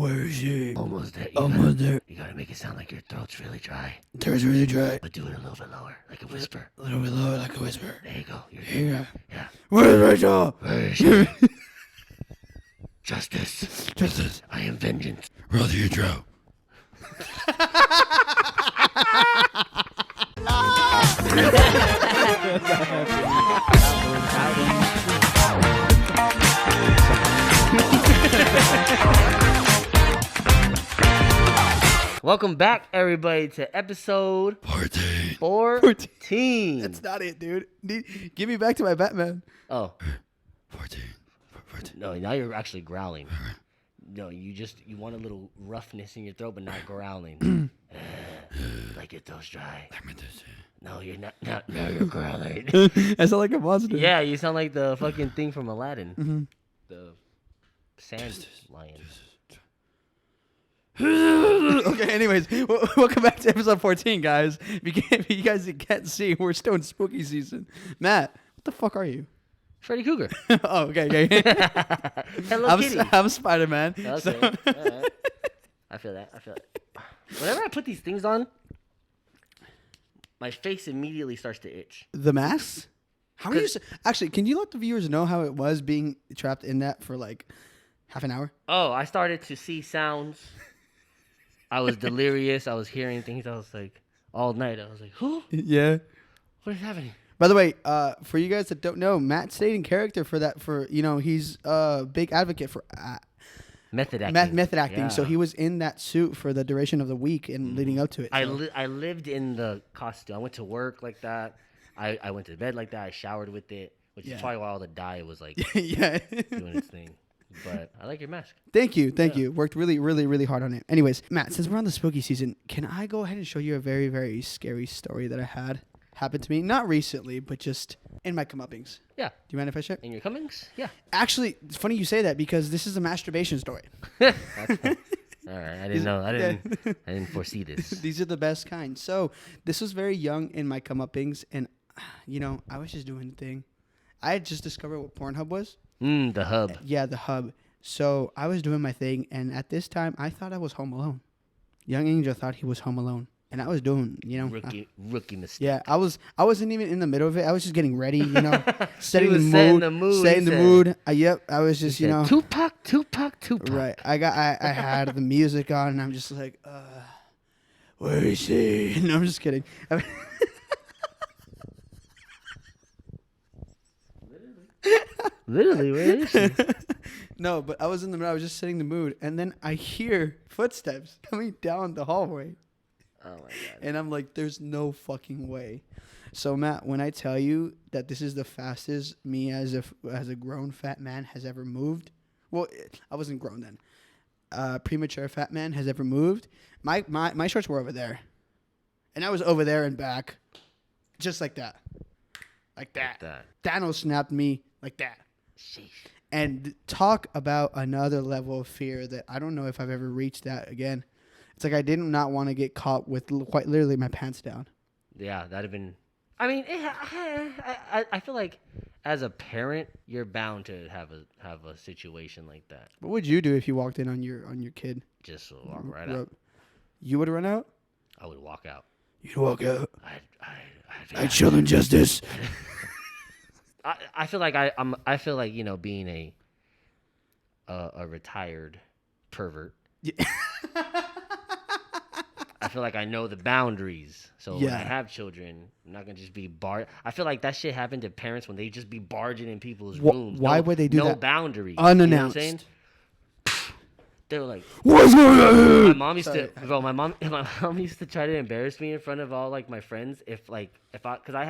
Where is she? Almost there. Almost there. You gotta make it sound like your throat's really dry. Throat's really dry. But do it a little bit lower, like a whisper. A little bit lower, like a whisper. There you go. Yeah. Yeah. Where's Rachel? Where is she? Justice. Justice. I am vengeance. Roll the intro. Welcome back, everybody, to episode 14. 14. That's not it, dude. Give me back to my Batman. Oh, 14. no, now you're actually growling. No, you want a little roughness in your throat, but not growling. Like your throat's dry. No, you're not. No, you're growling. I sound like a monster. Yeah, you sound like the fucking thing from Aladdin. Mm-hmm. The sand lion. Okay, anyways, welcome back to episode 14, guys. If you guys can't see, we're still in spooky season. Matt, what the fuck are you? Freddy Cougar. Oh, okay. Hello Kitty. I'm Spider-Man. Okay. So- All right. I feel that. Whenever I put these things on, my face immediately starts to itch. The masks? How are you? Actually, can you let the viewers know how it was being trapped in that for like half an hour? Oh, I started to see sounds. I was delirious. I was hearing things. I was like, all night. I was like, who? Yeah. What is happening? By the way, for you guys that don't know, Matt stayed in character for that. He's a big advocate for Method acting. method acting. Yeah. So he was in that suit for the duration of the week and leading up to it. I So. lived in the costume. I went to work like that. I went to bed like that. I showered with it, which is probably why all the dye was like Yeah. doing its thing. But I like your mask. Thank you. Worked really, really, really hard on it. Anyways, Matt, since we're on the spooky season, can I go ahead and show you a very, very scary story that I had happen to me? Not recently, but just in my comeuppings. Yeah. Do you mind if I share? In your Cummings? Yeah. Actually, it's funny you say that because this is a masturbation story. That's fine. All right. I didn't know. I didn't foresee this. These are the best kind. So this was very young in my comeuppings, and I was just doing the thing. I had just discovered what Pornhub was. The hub. Yeah, the hub. So I was doing my thing, and at this time, I thought I was home alone. Young Angel thought he was home alone, and I was doing, Rookie mistake. yeah, I wasn't even in the middle of it. I was just getting ready, setting was the mood, setting the mood. I was just, Tupac. right. I had the music on, and I'm just like, where is she? No, I'm just kidding. Literally, where is she? No, but I was in the middle. I was just setting the mood, and then I hear footsteps coming down the hallway. Oh my god. And I'm like, there's no fucking way. So Matt, when I tell you that this is the fastest me as a grown fat man has ever moved, well, I wasn't grown then. Premature fat man has ever moved. My shorts were over there, and I was over there and back, just like that, like that. Thanos snapped me like that. Sheesh. And talk about another level of fear that I don't know if I've ever reached that again. It's like I did not want to get caught with quite literally my pants down. Yeah, that'd have been. I mean, I feel like as a parent, you're bound to have a situation like that. What would you do if you walked in on your kid? Just walk right out. You would run out? I would walk out. You'd walk out. I'd show them justice. I feel like I feel like being a retired pervert. Yeah. I feel like I know the boundaries. So when I Yeah. have children, I'm not gonna just be I feel like that shit happened to parents when they just be barging in people's rooms. Why would they do that? No boundaries. Unannounced. You know what I'm saying? They were like, What's going on? my mom used to, bro. My mom used to try to embarrass me in front of all like my friends because I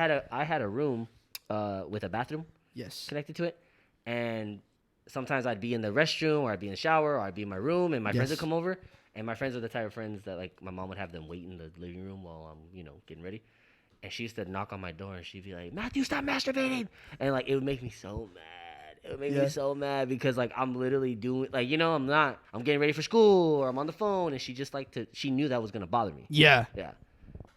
had a room with a bathroom Yes. connected to it, and sometimes I'd be in the restroom or I'd be in the shower or I'd be in my room, and my friends would come over, and my friends are the type of friends that like my mom would have them wait in the living room while I'm getting ready, and she used to knock on my door and she'd be like, Matthew, stop masturbating, and like it would make me so mad. It would make me so mad because like I'm literally doing I'm getting ready for school or I'm on the phone, and she knew that was gonna bother me. Yeah. Yeah,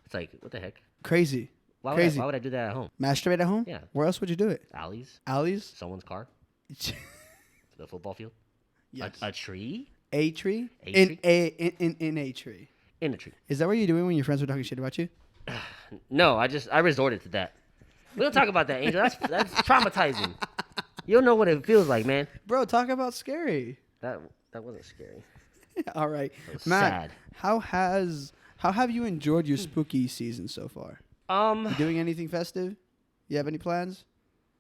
it's like, what the heck? Crazy. Why would I do that at home? Masturbate at home? Yeah. Where else would you do it? Alleys, Alleys? someone's car, the football field, Yes. a tree. A tree? A In tree? in a tree. In a tree. Is that what you're doing when your friends are talking shit about you? No, I resorted to that. We don't talk about that, Angel. That's traumatizing. You don't know what it feels like, man. Bro, talk about scary. That wasn't scary. All right. That was Matt, sad. how have you enjoyed your spooky season so far? You doing anything festive? You have any plans?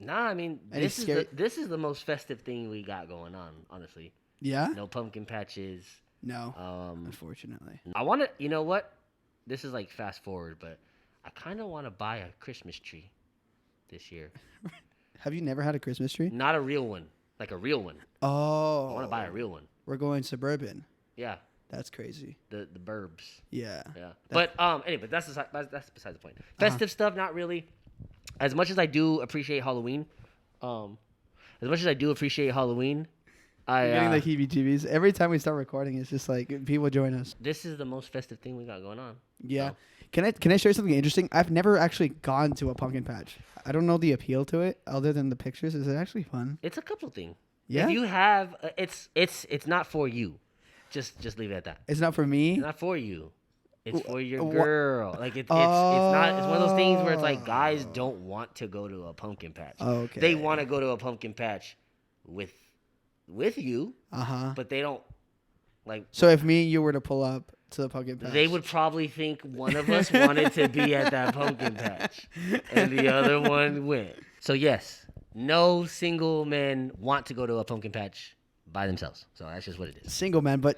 Nah, I mean Any scary- this is the most festive thing we got going on, honestly. Yeah? No pumpkin patches. No. Um, Unfortunately. I want to. You know what? This is like fast forward, but I kind of want to buy a Christmas tree this year. Have you never had a Christmas tree? Not a real one, like a real one. Oh. I want to buy a real one. We're going suburban. Yeah, That's crazy. the burbs. Yeah. Yeah, but anyway, that's besides the point. Festive stuff, not really. As much as I do appreciate Halloween, I You're getting the heebie-jeebies. Every time we start recording, it's just like people join us. this is the most festive thing we got going on. Yeah. So, Can I show you something interesting? I've never actually gone to a pumpkin patch. I don't know the appeal to it other than the pictures. Is it actually fun? it's a couple thing. Yeah. If you have, it's not for you. Just leave it at that. It's not for me. It's not for you. It's for your wha- girl. Like it's not. It's one of those things where it's like guys don't want to go to a pumpkin patch. Okay. They want to go to a pumpkin patch with you, but they don't like. So if me and you were to pull up to the pumpkin patch, They would probably think one of us wanted to be at that pumpkin patch, and the other one went. So yes, no single men want to go to a pumpkin patch by themselves. So that's just what it is. single man. But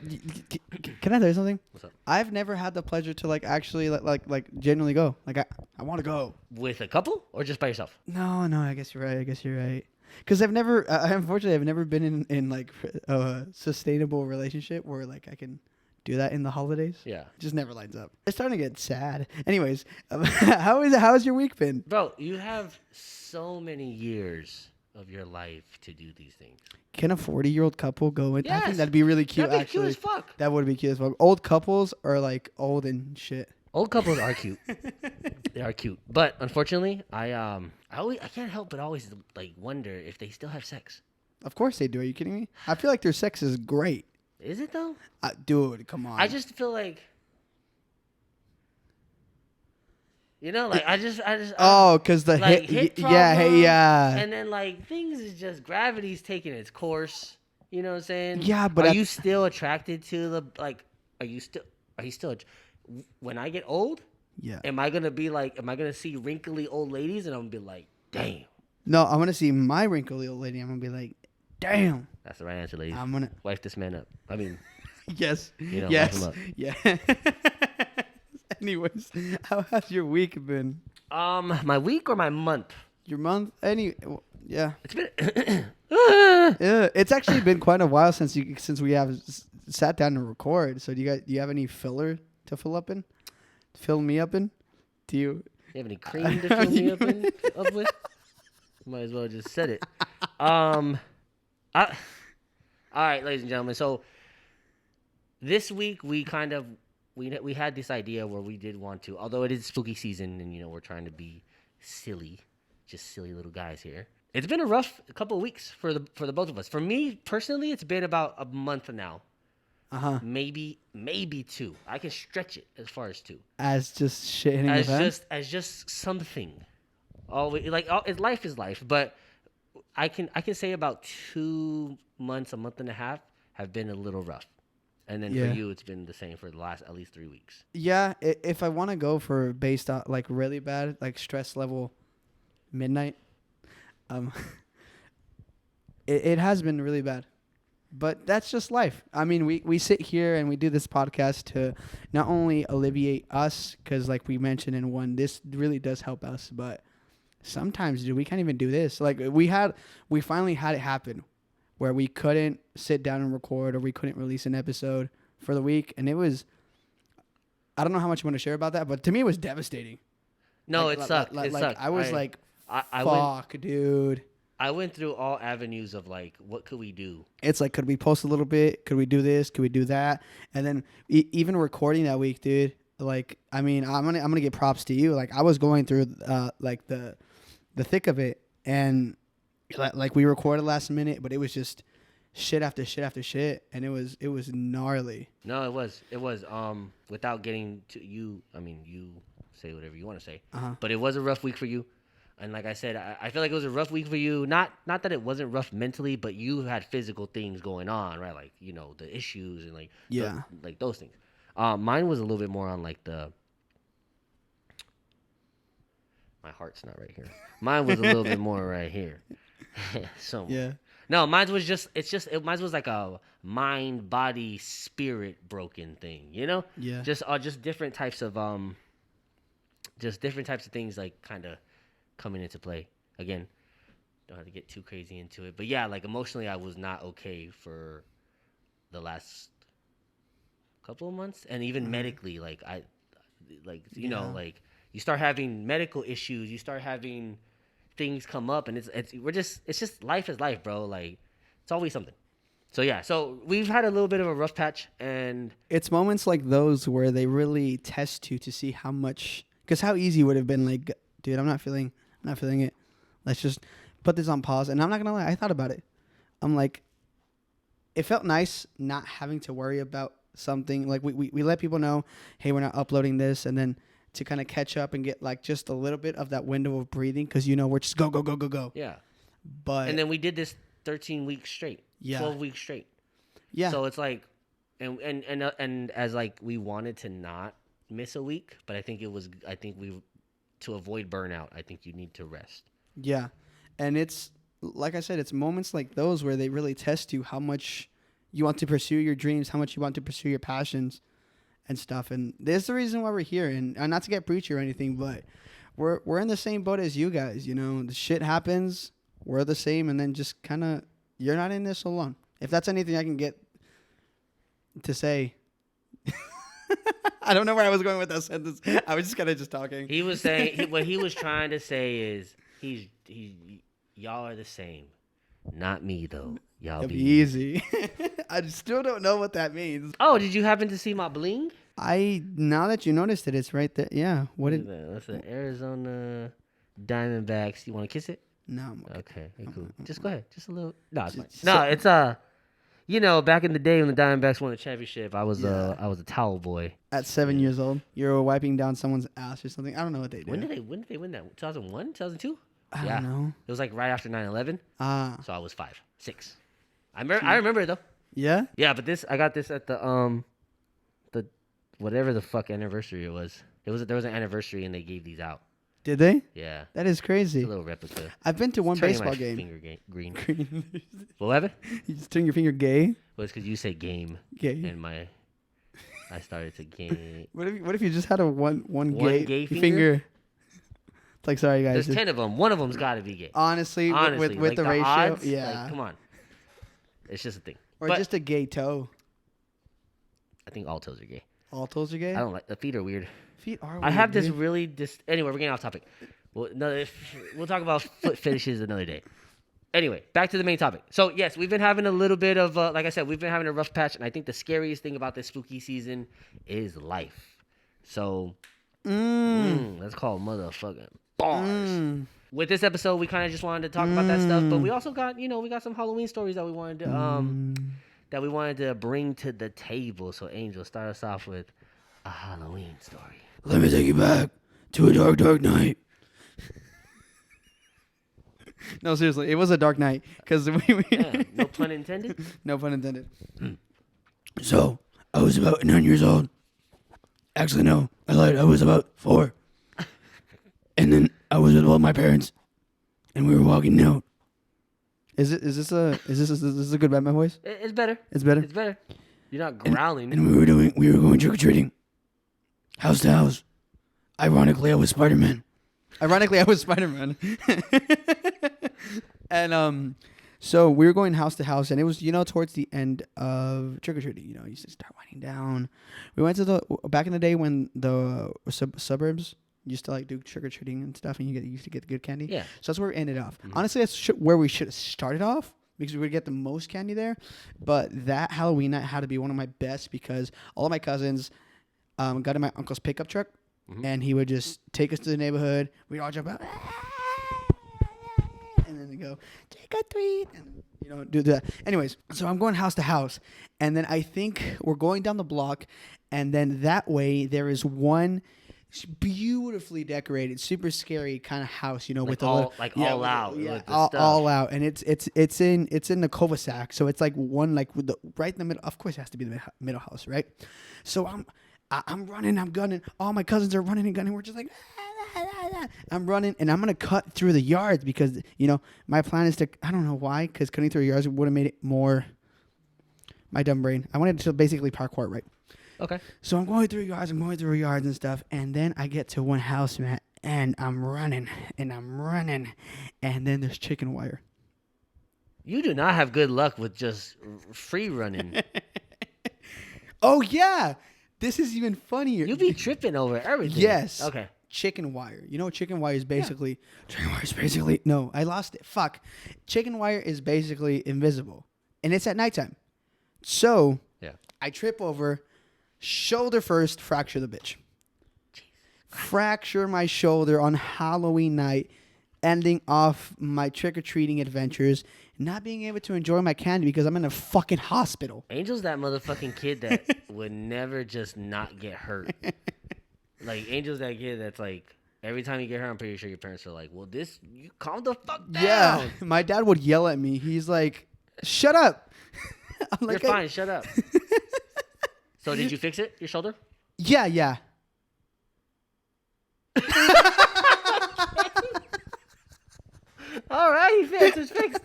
can I tell you something? What's up? I've never had the pleasure to like actually like genuinely go. Like I want to go. With a couple or just by yourself? No, I guess you're right. Because I've never, unfortunately, I've never been in like a sustainable relationship where like I can do that in the holidays. Yeah. It just never lines up. It's starting to get sad. Anyways, how's your week been? Bro, you have so many years of your life to do these things. Can a 40-year-old couple go in? I Yes. think that'd be really cute. That'd be Actually, cute as fuck. that would be cute as fuck. Old couples are like old and shit. Old couples are cute. They are cute, but unfortunately, I can't help but always like wonder if they still have sex. Of course they do. Are you kidding me? I feel like their sex is great. Is it though? Dude, come on. I just feel like, like I just. Oh, because the like hit, hit yeah, problem, yeah. and then like things is just gravity's taking its course. You know what I'm saying? Yeah, but are you still attracted to the like? Are you still? When I get old, Yeah. am I gonna see wrinkly old ladies and I'm gonna be like, damn? No, I'm gonna see my wrinkly old lady. I'm gonna be like, damn. That's the right answer, ladies. I'm gonna. Wife this man up. I mean, Yes. wife Yes. him up. Yeah. Anyways, how has your week been? my week or my month? Your month? Yeah. It's been. Yeah. It's actually been quite a while since we have sat down to record. So do you have any filler to fill me up in? Do you? You have any cream to fill me up with? Might as well just said it. All right, ladies and gentlemen. So this week we had this idea where we did want to, although it is spooky season and we're trying to be silly, just silly little guys here. It's been a rough couple of weeks for the both of us. For me personally, it's been about a month now. Maybe 2. I can stretch it as far as 2. As just shit hitting the fan? As just something. Always life is life, but I can say about 2 months, a month and a half have been a little rough, and then for you it's been the same for the last at least 3 weeks. Yeah, if I want to go for based on like really bad like stress level, midnight, it has been really bad. But that's just life. I mean, we sit here and we do this podcast to not only alleviate us, because like we mentioned in one, this really does help us. But sometimes, dude, we can't even do this. Like we finally had it happen where we couldn't sit down and record, or we couldn't release an episode for the week. And it was, I don't know how much you want to share about that, but to me it was devastating. No, Like, it sucked. Like, it like, sucked. I was fuck, dude. I went through all avenues of like, what could we do? It's like, could we post a little bit? Could we do this? Could we do that? And then even recording that week, dude. Like, I mean, I'm gonna give props to you. Like, I was going through like the thick of it, and like we recorded last minute, but it was just shit after shit after shit, and it was gnarly. No, it was. Without getting to you, I mean, you say whatever you want to say, but it was a rough week for you. And like I said, I feel like it was a rough week for you. Not that it wasn't rough mentally, but you had physical things going on, right? Like, you know, the issues and like like those things. Mine was a little bit more on like my heart's not right here. Mine was a little bit more right here. So Yeah. no, mine was mine was like a mind, body, spirit broken thing, you know? Yeah. Just different types of things like kind of coming into play. Again, don't have to get too crazy into it, but yeah, like emotionally, I was not okay for the last couple of months, and even medically, like you know, like you start having medical issues, you start having things come up, and it's just life is life, bro. Like it's always something. So yeah, so we've had a little bit of a rough patch, and it's moments like those where they really test you to see how much, because how easy would have been like, dude, I'm not feeling it. Let's just put this on pause. And I'm not gonna lie, I thought about it. I'm like, it felt nice not having to worry about something. Like we let people know, hey, we're not uploading this, and then to kind of catch up and get like just a little bit of that window of breathing, because you know we're just go. Yeah. But and then we did this 13 weeks straight. Yeah. 12 weeks straight. Yeah. So it's like, and as like we wanted to not miss a week, but I think to avoid burnout, I think you need to rest. Yeah. And it's, like I said, it's moments like those where they really test you how much you want to pursue your dreams, how much you want to pursue your passions and stuff. And there's the reason why we're here. And not to get preachy or anything, but we're in the same boat as you guys. You know, the shit happens, we're the same, and then just kind of, you're not in this alone. If that's anything I can get to say. I don't know where I was going with that sentence. I was just kind of just talking. He was saying what he was trying to say is y'all are the same, not me though. Y'all be easy. I still don't know what that means. Oh, did you happen to see my bling? Now that you noticed it, it's right there. Yeah. What did? That's an Arizona Diamondbacks. You want to kiss it? No. I'm okay. Cool. Just go ahead. Just a little. No, it's fine. Just- No, it's you know, back in the day when the Diamondbacks won the championship, I was a towel boy. At 7 years old, you were wiping down someone's ass or something. I don't know what they did. When did they win that? 2001, 2002? I don't know. It was like right after 9/11. So I was 5, 6. I remember it though. Yeah. Yeah, but I got this at the whatever the fuck anniversary it was. There was an anniversary and they gave these out. Did they? Yeah. That is crazy. It's a little replica. I've been to one Turning baseball my game. Finger green. Green. What happened? You just turn your finger gay. Well, it's because you say game. Gay. And I started to game. What if you just had a one gay finger? It's like, sorry guys. There's 10 of them. One of them's got to be gay. Honestly, with like the ratio, odds, yeah. like, come on. It's just a thing. Or But just a gay toe. I think all toes are gay. All toes are gay. I don't like the feet are weird. Feet are. I have weird, this dude. really anyway. We're getting off topic. We'll talk about foot fetishes another day. Anyway, back to the main topic. So yes, we've been having a little bit of like I said, we've been having a rough patch, and I think the scariest thing about this spooky season is life. So let's call motherfucking bars. With this episode, we kind of just wanted to talk about that stuff, but we also got we got some Halloween stories that we wanted to bring to the table. So Angel, start us off with a Halloween story. Let me take you back to a dark, dark night. No, seriously, it was a dark night because Yeah, no pun intended. No pun intended. So, I was about 9 years old. Actually, no, I lied. I was about 4. And then I was with all my parents, and we were walking out. Is this a good Batman voice? It's better. It's better. It's better. You're not growling. And we were going trick or treating, house to house. Ironically, I was Spider-Man. Ironically, I was Spider-Man. And so we were going house to house, and it was towards the end of trick or treating. You used to start winding down. We went to back in the day when the suburbs used to like do trick or treating and stuff, and you used to get good candy. Yeah. So that's where we ended off. Honestly, that's where we should have started off because we would get the most candy there. But that Halloween night had to be one of my best because all of my cousins got in my uncle's pickup truck, and he would just take us to the neighborhood. We'd all jump out, and then they go, trick trick or treat, and do that. Anyways, so I'm going house to house, and then I think we're going down the block, and then that way there is one beautifully decorated, super scary kind of house, with the little, all out, with the all, stuff. all out, and it's in the cul-de-sac, so it's like one with the right in the middle. Of course, it has to be the middle house, right? So I'm running, I'm gunning. All my cousins are running and gunning. We're just like, I'm running, and I'm gonna cut through the yards because my plan is to. I don't know why, because cutting through yards would have made it more. My dumb brain. I wanted to basically parkour, right? Okay. So I'm going through yards and stuff, and then I get to one house, Matt, and I'm running, and then there's chicken wire. You do not have good luck with just free running. Oh yeah, this is even funnier. You be tripping over everything. Yes. Okay. Chicken wire. You know what chicken wire is basically? Yeah. Chicken wire is basically no. I lost it. Fuck. Chicken wire is basically invisible, and it's at nighttime. So yeah, I trip over. Shoulder first, fracture the bitch. Fracture my shoulder on Halloween night, ending off my trick-or-treating adventures, not being able to enjoy my candy because I'm in a fucking hospital. Angel's that motherfucking kid that would never just not get hurt. Like, Angel's that kid that's like, every time you get hurt, I'm pretty sure your parents are like, well, you calm the fuck down. Yeah, my dad would yell at me. He's like, shut up. I'm You're fine, shut up. So did you fix it, your shoulder? Yeah. All right, it's fixed.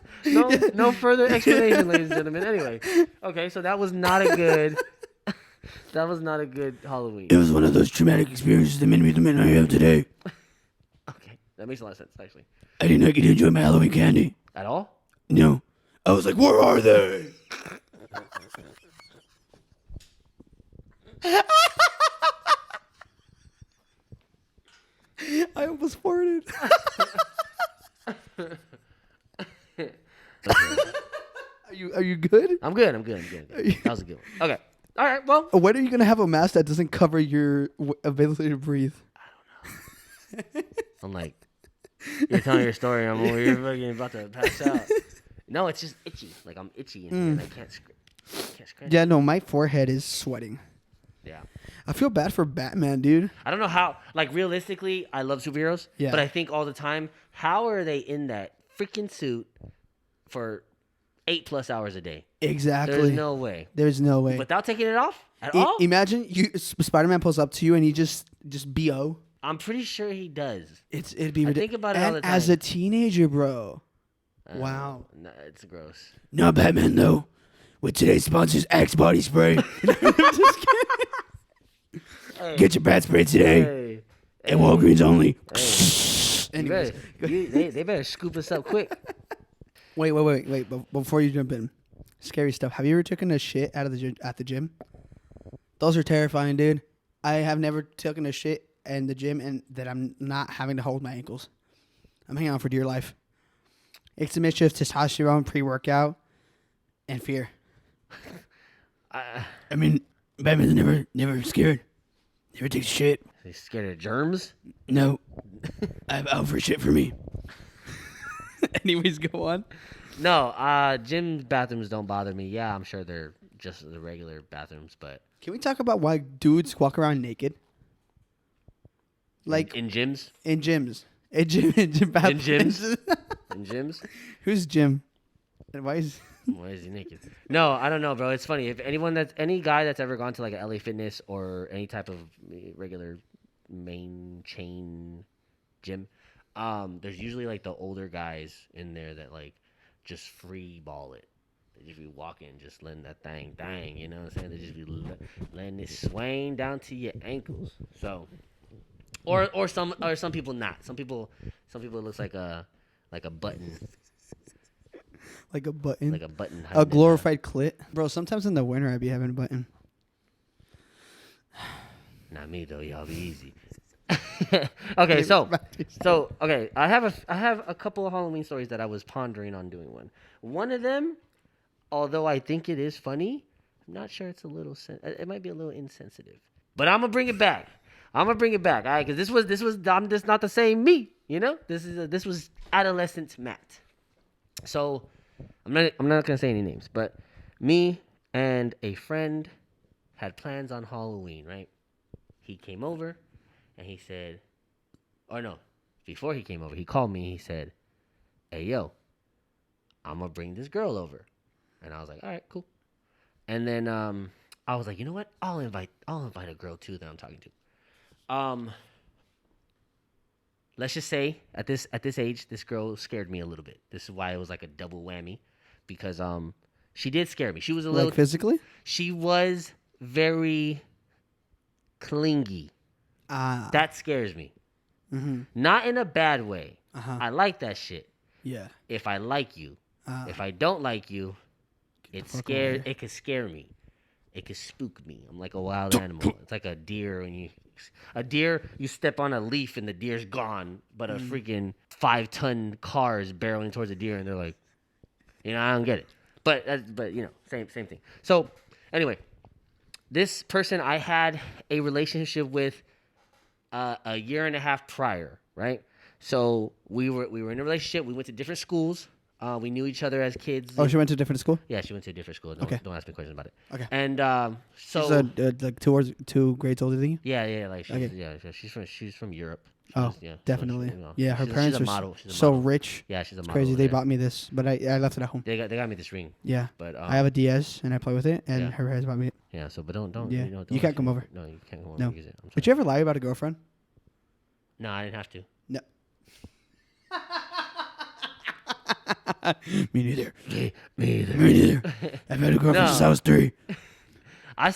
No further explanation, ladies and gentlemen. Anyway, okay, so that was not a good Halloween. It was one of those traumatic experiences that made me the man I am today. Okay, that makes a lot of sense, actually. I did not get to enjoy my Halloween candy. At all? No. I was like, where are they? I almost farted. Are you good? I'm good. That was a good one. Okay. All right, well. When are you going to have a mask that doesn't cover your ability to breathe? I don't know. I'm like, you're telling your story, I'm over here fucking about to pass out. No, it's just itchy. Like, I'm itchy in here and I can't scratch. Yeah, no, my forehead is sweating. Yeah. I feel bad for Batman, dude. I don't know how, like, realistically, I love superheroes. Yeah. But I think all the time, how are they in that freaking suit for 8+ hours a day? Exactly. There's no way. Without Without taking it off at all? Imagine Spider-Man pulls up to you and he just BO. I'm pretty sure he does. It'd be ridiculous. I think about it all the time. As a teenager, bro. Wow. No, it's gross. Not Batman, though. With today's sponsors, Axe Body Spray. Hey. Get your bat spray today. Hey. At Walgreens only. Anyways. They better scoop us up quick. Wait. Before you jump in, scary stuff. Have you ever taken a shit at the gym? Those are terrifying, dude. I have never taken a shit in the gym and that I'm not having to hold my ankles. I'm hanging on for dear life. It's a mixture of testosterone, pre-workout, and fear. I mean, Batman's never scared. Never takes shit. He's scared of germs? No. I'm out for shit for me. Anyways, go on. No, gym bathrooms don't bother me. Yeah, I'm sure they're just the regular bathrooms, but... Can we talk about why dudes walk around naked? Like in gyms? In gyms. In gyms? In gyms? Who's Jim? And why is he naked? No, I don't know, bro. It's funny. If any guy that's ever gone to like a LA Fitness or any type of regular main chain gym, there's usually like the older guys in there that like just free ball it. They just be walking, just letting that thing dang, you know what I'm saying? They just be letting it swing down to your ankles. So, or some people not. Some people it looks like a button. Like a button? Like a button. A glorified clit? Bro, sometimes in the winter I'd be having a button. Not me though, y'all be easy. Okay, so okay, I have a couple of Halloween stories that I was pondering on doing one. One of them, although I think it is funny, I'm not sure it's a little it might be a little insensitive. But I'm gonna bring it back. All right, because this was I'm just not the same me, you know? This was adolescent Matt. So I'm not gonna say any names, but me and a friend had plans on Halloween, right? He came over and he said, or no, before he came over, he called me. He said, "Hey, yo, I'm gonna bring this girl over," and I was like, "All right, cool." And then I was like, "You know what? I'll invite a girl too that I'm talking to." Let's just say at this age, this girl scared me a little bit. This is why it was like a double whammy, because she did scare me. She was a little Like physically? She was very clingy. That scares me. Mm-hmm. Not in a bad way. Uh-huh. I like that shit. Yeah. If I like you. If I don't like you, it could scare me. It could spook me. I'm like a wild animal. It's like a deer when you step on a leaf and the deer's gone, but a freaking 5-ton car is barreling towards a deer and they're like, I don't get it. But same thing. So anyway, this person I had a relationship with a year and a half prior, right? So we were in a relationship. We went to different schools. We knew each other as kids. Oh, she went to a different school? Yeah, she went to a different school. Okay. Don't ask me questions about it. Okay. And so she's like 2 grades older than you? yeah, like she's, Okay. yeah, she's from Europe. Oh, Yeah, definitely. So Yeah, her parents she's a are model. She's a so model. rich. Yeah, she's a It's model. crazy. over They there. bought me this, but I left it at home. They got me this ring. Yeah. But I have a DS and I play with it, and Yeah. her parents bought me it. Yeah, so but don't Yeah. don't You can't ask come me- over. No, you can't come over No. and use it. I'm Did sorry. you ever lie about a girlfriend? No, I didn't have to. No. Me neither. Me either. Me neither. I've had a girlfriend No. since I was 3. I'm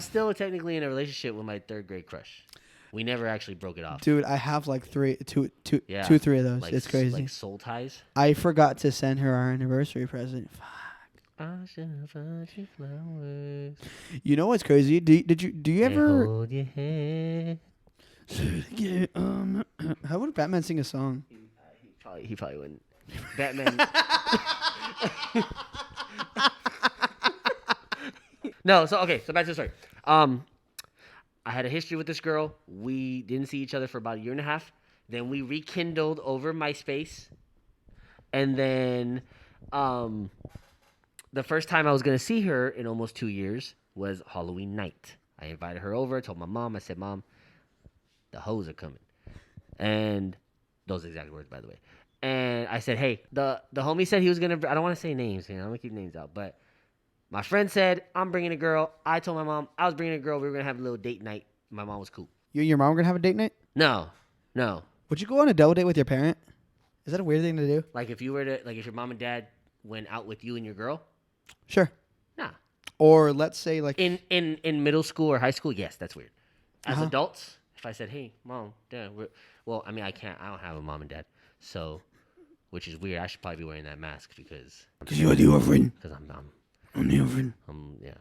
still technically in a relationship with my 3rd grade crush. We never actually broke it off. Dude, I have like 3 of those. Like, It's crazy. Like soul ties. I forgot to send her our anniversary present. Fuck. I should have bought you flowers. You know what's crazy? Do you and ever? hold your hand. Yeah, How would Batman sing a song? He probably wouldn't. Batman. No, so back to the story. I had a history with this girl. We didn't see each other for about a year and a half. Then we rekindled over MySpace. And then the first time I was going to see her in almost 2 years was Halloween night. I invited her over, told my mom, I said, "Mom, the hoes are coming." And those exact words, by the way. And I said, "Hey, the homie said he was going to, I don't want to say names, I'm going to keep names out, but my friend said, I'm bringing a girl. I told my mom I was bringing a girl. We were going to have a little date night. My mom was cool." You and your mom were gonna have a date night? No. Would you go on a double date with your parent? Is that a weird thing to do? Like if your mom and dad went out with you and your girl? Sure. Nah. Or let's say like In middle school or high school, yes, that's weird. As Uh-huh. adults, if I said, "Hey, mom, dad," I don't have a mom and dad. So, which is weird. I should probably be wearing that mask because Because you're the orphan. I'm I'm the orphan. yeah.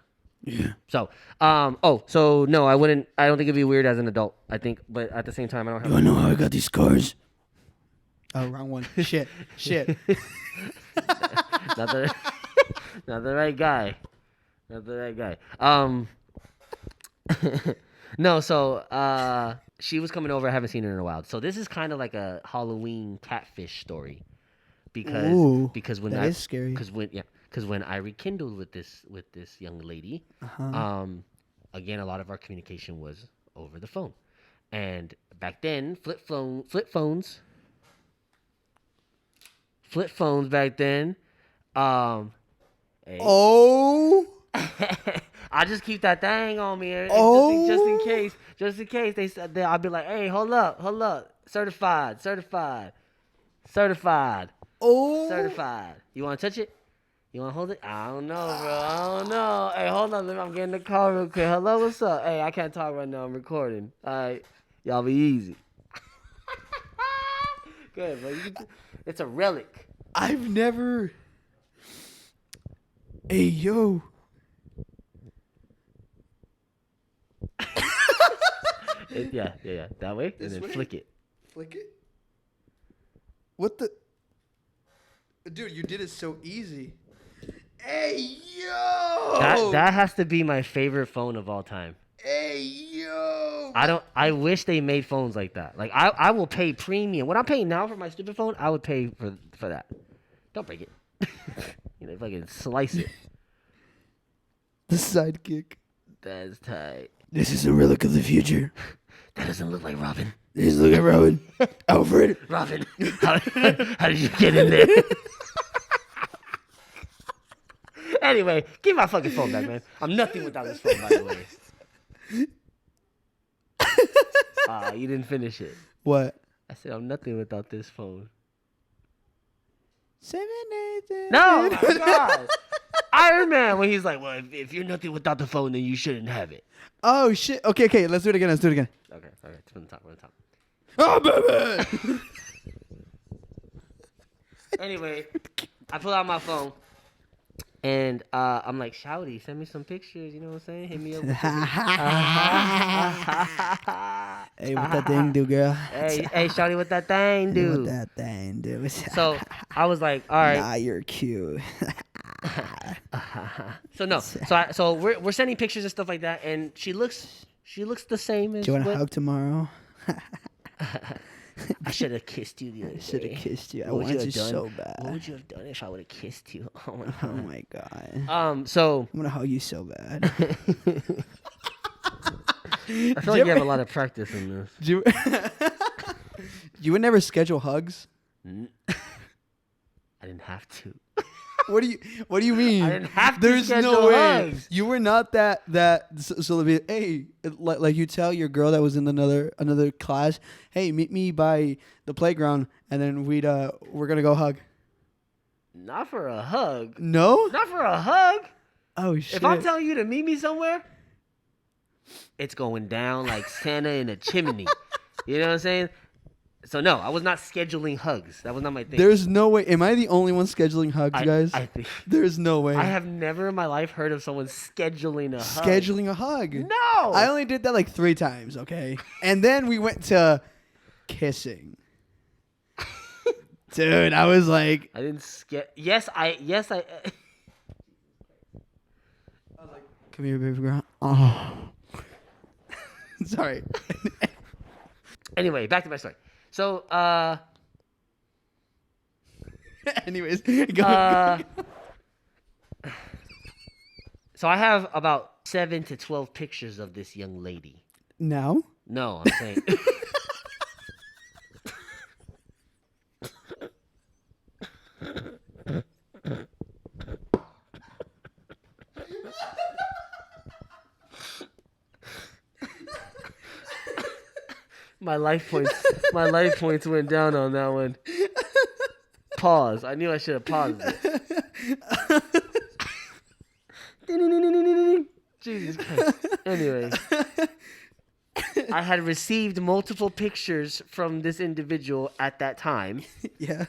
Yeah. So, so no, I wouldn't. I don't think it'd be weird as an adult. I think, but at the same time, I don't have. You wanna know how I got these scars? oh, wrong one. Shit. not the not the right guy. Not the right guy. No, so she was coming over. I haven't seen her in a while. So this is kind of like a Halloween catfish story, because Ooh, when that I is scary. because when I rekindled with this young lady, Uh-huh. again, a lot of our communication was over the phone, and back then flip phones back then. Hey. Oh. I just keep that thing on me, Oh. just in case they said that. I'll be like, "Hey, hold up, certified, Oh. certified. You want to touch it? You want to hold it? I don't know, bro. I don't know. Hey, hold on, I'm getting the call real quick. Hello, what's up? Hey, I can't talk right now. I'm recording. All right, y'all be easy." Good, bro. It's a relic. I've never. Hey yo. Yeah. That way, This and then way? flick it. Flick it. What the? Dude, you did it so easy. Hey yo. That has to be my favorite phone of all time. Hey yo. I wish they made phones like that. Like I will pay premium. What I'm paying now for my stupid phone, I would pay for that. Don't break it. You know, fucking slice it. The sidekick. That's tight. This is a relic of the future. That doesn't look like Robin. This look at Robin. Alfred. Robin, how did you get in there? Anyway, give my fucking phone back, man. I'm nothing without this phone, by the way. You didn't finish it. What? I said I'm nothing without this phone. 7 days. No, my God. Iron Man, when he's like, well, if you're nothing without the phone, then you shouldn't have it. Oh shit. Okay. Let's do it again. Okay. From the top. Oh baby. Anyway, I pull out my phone. And I'm like, Shouty, send me some pictures. You know what I'm saying? Hit me up. Hey, what that thing do, girl? Hey, Shouty, what that thing do? What that thing do? So I was like, all right. Nah, you're cute. So we're sending pictures and stuff like that, and she looks the same as. Do you want a what- hug tomorrow? I should have kissed you the other I should have day. kissed you. I What would wanted you you have done? so bad. What would you have done if I would have kissed you? Oh my Oh God. my god. So I'm gonna hug you so bad. I feel like you have a lot of practice in this. You would never schedule hugs? I didn't have to. What do you mean? I didn't have to There's schedule no way. hugs. You were not that so be hey, like you tell your girl that was in another class, hey, meet me by the playground and then we're going to go hug. Not for a hug. No? Not for a hug. Oh shit. If I'm telling you to meet me somewhere, it's going down like Santa in a chimney. You know what I'm saying? So no, I was not scheduling hugs. That was not my thing. There's no way. Am I the only one scheduling hugs, guys? I think There's no way. I have never in my life heard of someone scheduling a hug. Scheduling a hug. No. I only did that like 3 times, okay? And then we went to kissing. Dude, I was like, I didn't Yes, I. come here, baby girl. Oh. Sorry. Anyway, back to my story. So, Anyways, go. So I have about 7 to 12 pictures of this young lady. Now? No, I'm saying. My life points went down on that one. Pause. I knew I should have paused it. Jesus Christ. Anyway, I had received multiple pictures from this individual at that time, Yeah.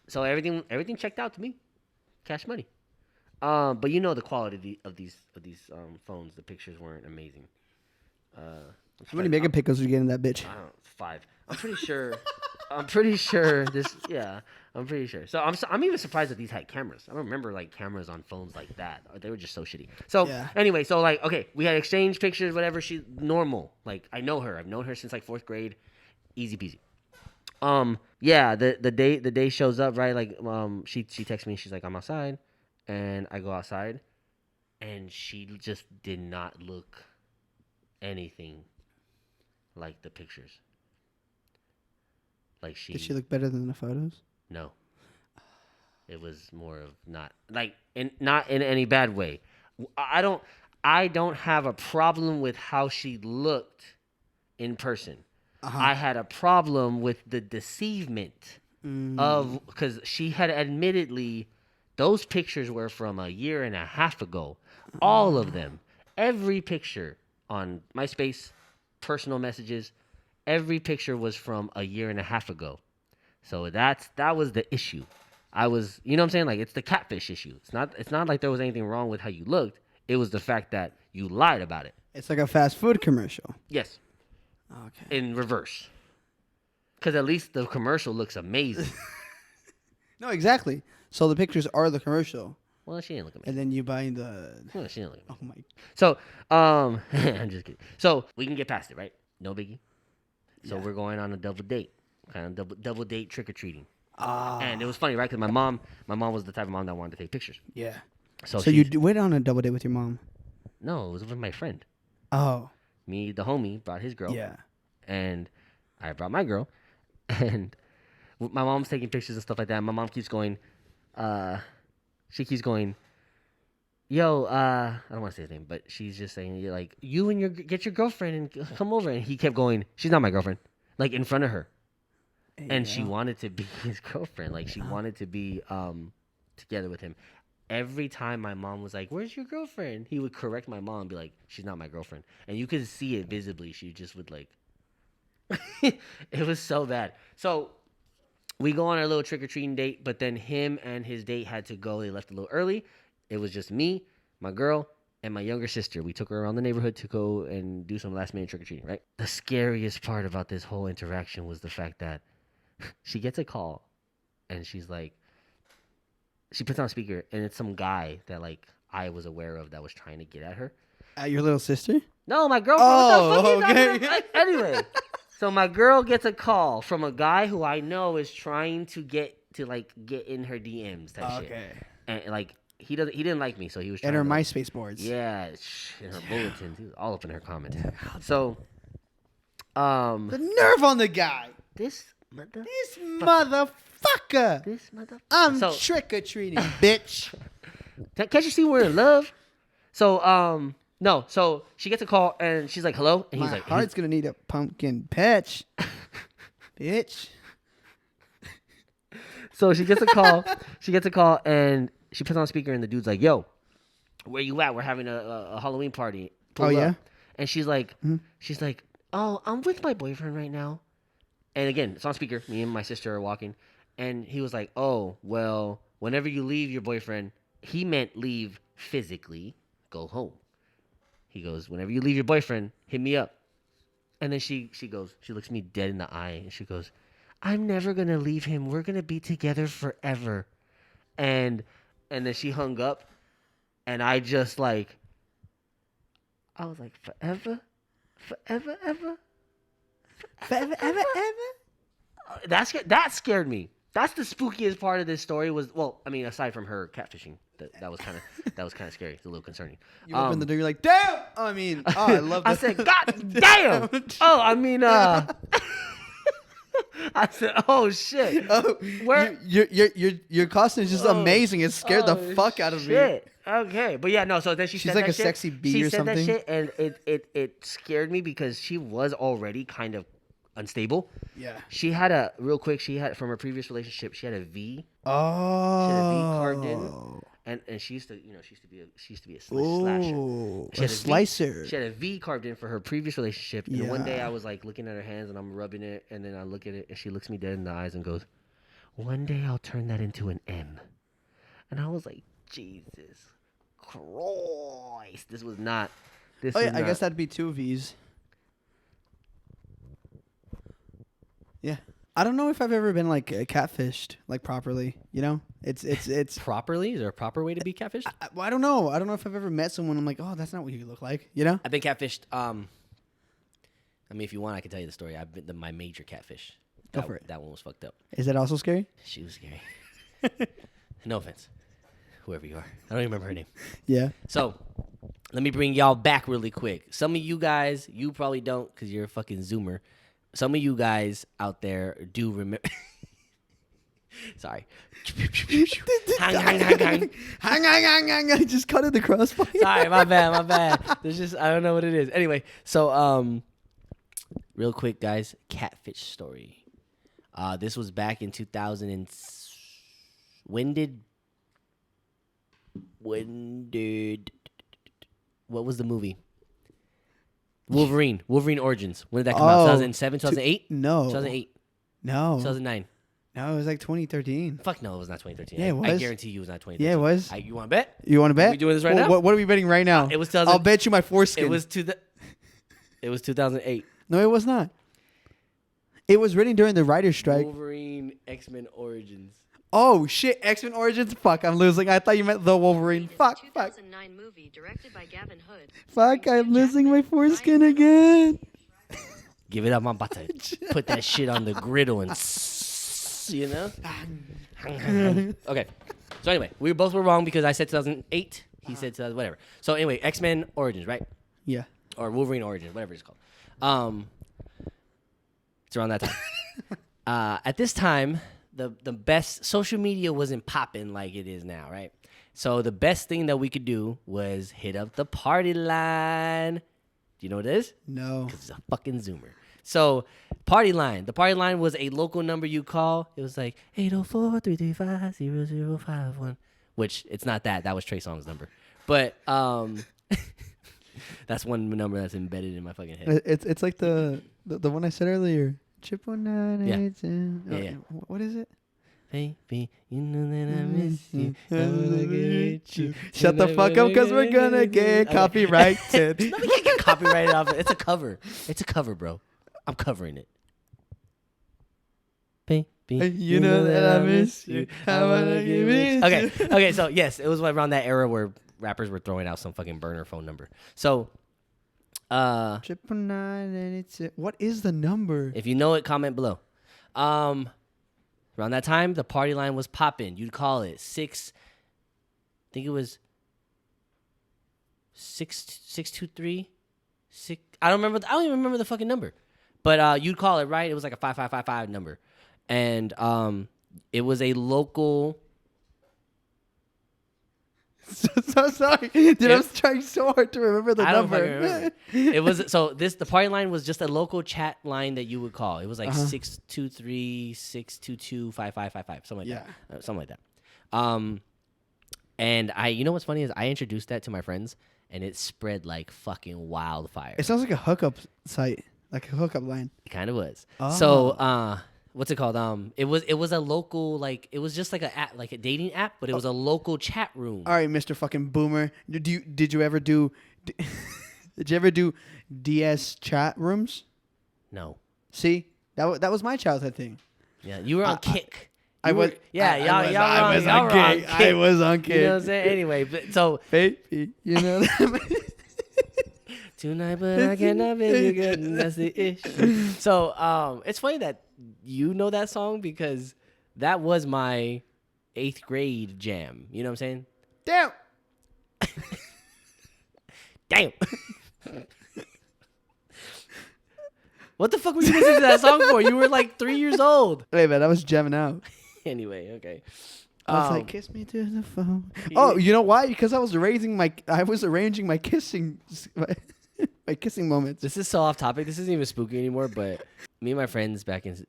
so everything checked out to me. Cash money. But you know the quality of these phones. The pictures weren't amazing. How many mega pickles you get in that bitch? I don't know, 5. I'm pretty sure this. Yeah, I'm pretty sure. So I'm even surprised that these had cameras. I don't remember like cameras on phones like that. They were just so shitty. So Yeah. anyway, so like okay, we had exchanged pictures, whatever. She's normal. Like I know her. I've known her since like 4th grade. Easy peasy. Yeah. The day shows up, right? Like she texts me. She's like, I'm outside, and I go outside, and she just did not look anything like the pictures. Like Did she look better than the photos? No. It was more of not in any bad way. I don't have a problem with how she looked in person. Uh-huh. I had a problem with the deceivement of because she had admittedly those pictures were from a year and a half ago. All of them. Every picture on MySpace, personal messages, every picture was from a year and a half ago. So that was the issue. I was, you know what I'm saying? Like it's the catfish issue. It's not like there was anything wrong with how you looked. It was the fact that you lied about it. It's like a fast food commercial. Yes. Okay. In reverse. Cuz at least the commercial looks amazing. No, exactly. So the pictures are the commercial, Well, she didn't look amazing. and then you buy the. Well, she didn't look amazing. Oh my. So, I'm just kidding. So we can get past it, right? No biggie. So Yeah. we're going on a double date, kind of double date trick or treating. And it was funny, right? Because my mom was the type of mom that wanted to take pictures. Yeah. So So went on a double date with your mom? No, it was with my friend. Oh. Me, the homie, brought his girl. Yeah. And I brought my girl. And my mom's taking pictures and stuff like that. My mom keeps going, she keeps going, yo, I don't want to say his name, but she's just saying, you're like, you and get your girlfriend and come over. And he kept going, she's not my girlfriend, like in front of her. And she wanted to be his girlfriend. Like she wanted to be together with him. Every time my mom was like, where's your girlfriend? He would correct my mom and be like, she's not my girlfriend. And you could see it visibly. She just would like, it was so bad. So we go on our little trick-or-treating date, but then him and his date had to go. They left a little early. It was just me, my girl, and my younger sister. We took her around the neighborhood to go and do some last-minute trick-or-treating, right? The scariest part about this whole interaction was the fact that she gets a call, and she's like, she puts on speaker, and it's some guy that like I was aware of that was trying to get at her. At your little sister? No, my girlfriend. Oh, What the fuck you okay. talking about? Anyway, so my girl gets a call from a guy who I know is trying to get in her DMs type shit. Okay. And like he didn't like me, so he was trying And her to, like, MySpace boards. yeah, in her bulletins, he was all up in her comments. So, The nerve on the guy. this motherfucker. I'm So- trick-or-treating, bitch. Can't you see we're in love? So, no. So she gets a call and she's like, "Hello," and he's My like, heart's gonna need a pumpkin patch, bitch. So she gets a call. And she puts on speaker, and the dude's like, "Yo, where you at? We're having a Halloween party." Pull Oh, up." yeah? And she's like, "Oh, I'm with my boyfriend right now." And again, it's on speaker. Me and my sister are walking, and he was like, "Oh, well, whenever you leave your boyfriend, he meant leave physically, go home." He goes, "Whenever you leave your boyfriend, hit me up." And then she looks me dead in the eye, and she goes, "I'm never gonna leave him. We're gonna be together forever." And then she hung up, and I just like, I was like, forever, ever. Forever, ever. That scared me. That's the spookiest part of this story. Was, well, I mean, aside from her catfishing, that was kind of scary. It's a little concerning. You open the door, you're like, damn. I mean, I love that. I said, God damn. Oh, I mean, I said, oh shit. Oh, Where? your costume is just amazing. It scared the fuck out of me. Okay, but yeah, no. So then She's said like that a shit. sexy bee she or said something. that shit, and it scared me because she was already kind of unstable. Yeah. She had from her previous relationship, she had a V. Oh. She had a V carved in, and she used to be a slasher. Oh, She a had slicer. She had a V carved in for her previous relationship. And one day Yeah. I was like looking at her hands and I'm rubbing it, and then I look at it and she looks me dead in the eyes and goes, "One day I'll turn that into an M." And I was like, Jesus Christ, this was not. Oh yeah, I guess that'd be 2 V's. Yeah. I don't know if I've ever been like catfished like properly. You know, it's. properly. Is there a proper way to be catfished? Well, I don't know. I don't know if I've ever met someone. I'm like, oh, that's not what you look like. You know. I've been catfished. I mean, if you want, I can tell you the story. I've been my major catfish. Go for it. That one was fucked up. Is that also scary? She was scary. No offense, whoever you are. I don't even remember her name. Yeah. So, let me bring y'all back really quick. Some of you guys, you probably don't because you're a fucking Zoomer. Some of you guys out there do remember. Sorry. Hang. I just cut it the crossfire. Sorry, my bad. There's just, I don't know what it is. Anyway, so, real quick, guys, catfish story. This was back in 2000 and when did what was the movie? Wolverine Origins. When did that come out? 2007, 2008? No. 2008, No. 2009. No, it was like 2013. Fuck no, it was not 2013. Yeah, it I was. guarantee you it was not 2013. Yeah, it was. You want to bet? You want to bet? we doing this right Well, now? What are we betting right now? It was 2000 I'll bet you my foreskin. It was 2008. No, it was not. It was written during the writer's strike. Wolverine X-Men Origins. Oh shit! X-Men Origins. Fuck, I'm losing. I thought you meant the Wolverine. Fuck. 2009 movie directed by Gavin Hood. Fuck, I'm losing my foreskin again. Give it up, I'm about to put that shit on the griddle and you know. Okay. So anyway, we both were wrong because I said 2008. He said 2000, whatever. So anyway, X-Men Origins, right? Yeah. Or Wolverine Origins, whatever it's called. It's around that time. At this time, the best social media wasn't popping like it is now, right? So the best thing that we could do was hit up the party line. Do you know what it is? No. Because it's a fucking Zoomer. So party line. The party line was a local number you call. It was like 804-335-0051. Which it's not that. That was Trey Songz's number. But that's one number that's embedded in my fucking head. It's like the one I said earlier. Chip 198. Yeah. What is it? Baby, you know that I miss you. I wanna get you. Shut the fuck up, because we're gonna get copyrighted. No, we can't get copyrighted off it. It's a cover. It's a cover, bro. I'm covering it. Baby, you know that I miss you. I wanna give it. Okay. So yes, it was around that era where rappers were throwing out some fucking burner phone number. So, 999. What is the number? if you know it, comment below. Around that time, the party line was popping. You'd call it 6. I think it was 623. I don't remember. I don't even remember the fucking number. But you'd call it, right? It was like a 5555 number, and it was a local. So sorry, dude. I was trying so hard to remember the I don't number. fucking remember. It was the party line was just a local chat line that you would call. It was like 623-622-5555, something like that. Something like that. And you know what's funny is I introduced that to my friends, and it spread like fucking wildfire. It sounds like a hookup site, like a hookup line. It kind of was. Oh. So, what's it called? It was a local, like, it was just like a app, like a dating app, but it was a local chat room. All right, Mr. fucking Boomer. Did you ever do DS chat rooms? No. See, that was my childhood thing. Yeah, you were on Kick. I was. Yeah, I y'all was were on on Kick. Kick. I was on Kick. You know what I'm saying? Anyway, but so Baby, you know. tonight, but I cannot be you good, and that's the issue. So, it's funny that you know that song because that was my 8th grade jam. You know what I'm saying? Damn. Damn. What the fuck were you listening to that song for? You were like 3 years old. Wait, man, I was jamming out. Anyway, okay. I was like, kiss me to the phone. Oh, you know why? Because I was arranging my kissing my kissing moments. This is so off topic. This isn't even spooky anymore. But me and my friends back in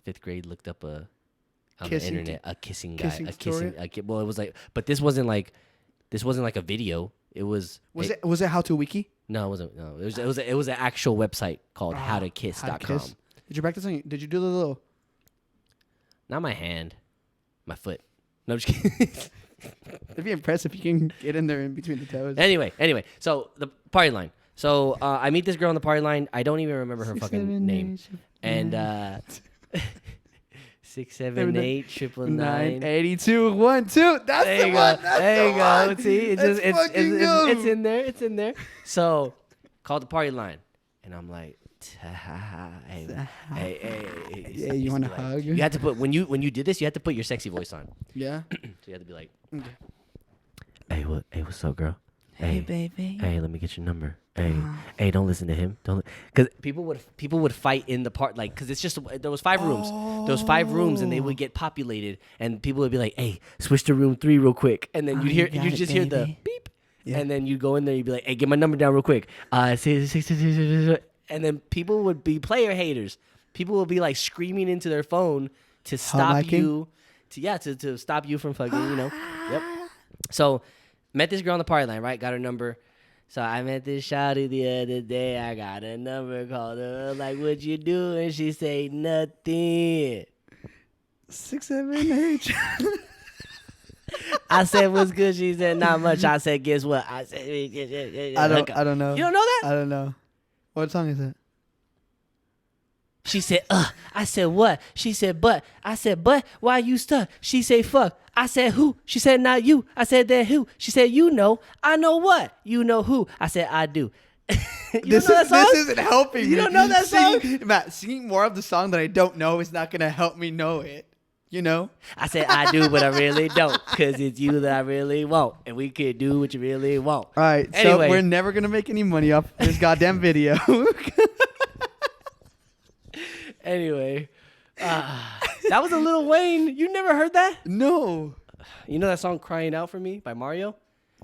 5th grade looked up on the internet a kissing guy, well, it was like, but this wasn't like a video. It was. Was it How to Wiki? No, it wasn't. No, it was an actual website called howtokiss.com. Did you practice on? Did you do the little? Not my hand, my foot. No, I'm just kidding. It'd be impressive if you can get in there in between the toes. Anyway, so the party line. So I meet this girl on the party line. I don't even remember her fucking name. And 678 999 82 12. That's there the you one. go. That's There you the go. one. See, it's in there. It's in there. So called the party line, and I'm like, hey, you want to hug? You had to put when you did this, you had to put your sexy voice on. Yeah. So you had to be like, hey, what's up, girl? Hey, baby. Hey, let me get your number. Hey, don't listen to him. Don't, because people would fight in the part, like, because it's just there was 5 rooms. There was 5 rooms, and they would get populated, and people would be like, hey, switch to room 3 real quick, and then you'd just hear the beep, and then you go in there, you'd be like, hey, get my number down real quick. And then people would be player haters. People would be like screaming into their phone to stop you, to stop you from fucking, you know. Yep. So met this girl on the party line, right? Got her number. So I met this shawty the other day. I got a number, called her, like, what you do? And she say nothing. 6, 7, 8. I said, what's good? She said, not much. I said, guess what? I said, I don't know. You don't know that? I don't know. What song is it? She said, I said, what? She said, but. I said, but, why you stuck? She said, fuck. I said, who? She said, not you. I said, that who? She said, you know. I know what? You know who? I said, I do. You don't know that song? This isn't helping me. You don't know that song? Matt, singing more of the song that I don't know is not going to help me know it. You know? I said I do, but I really don't, because it's you that I really want, and we could do what you really want. All right, Anyway. so we're never going to make any money off this goddamn video. Anyway, that was a Lil Wayne. You never heard that? No. You know that song "Crying Out for Me" by Mario?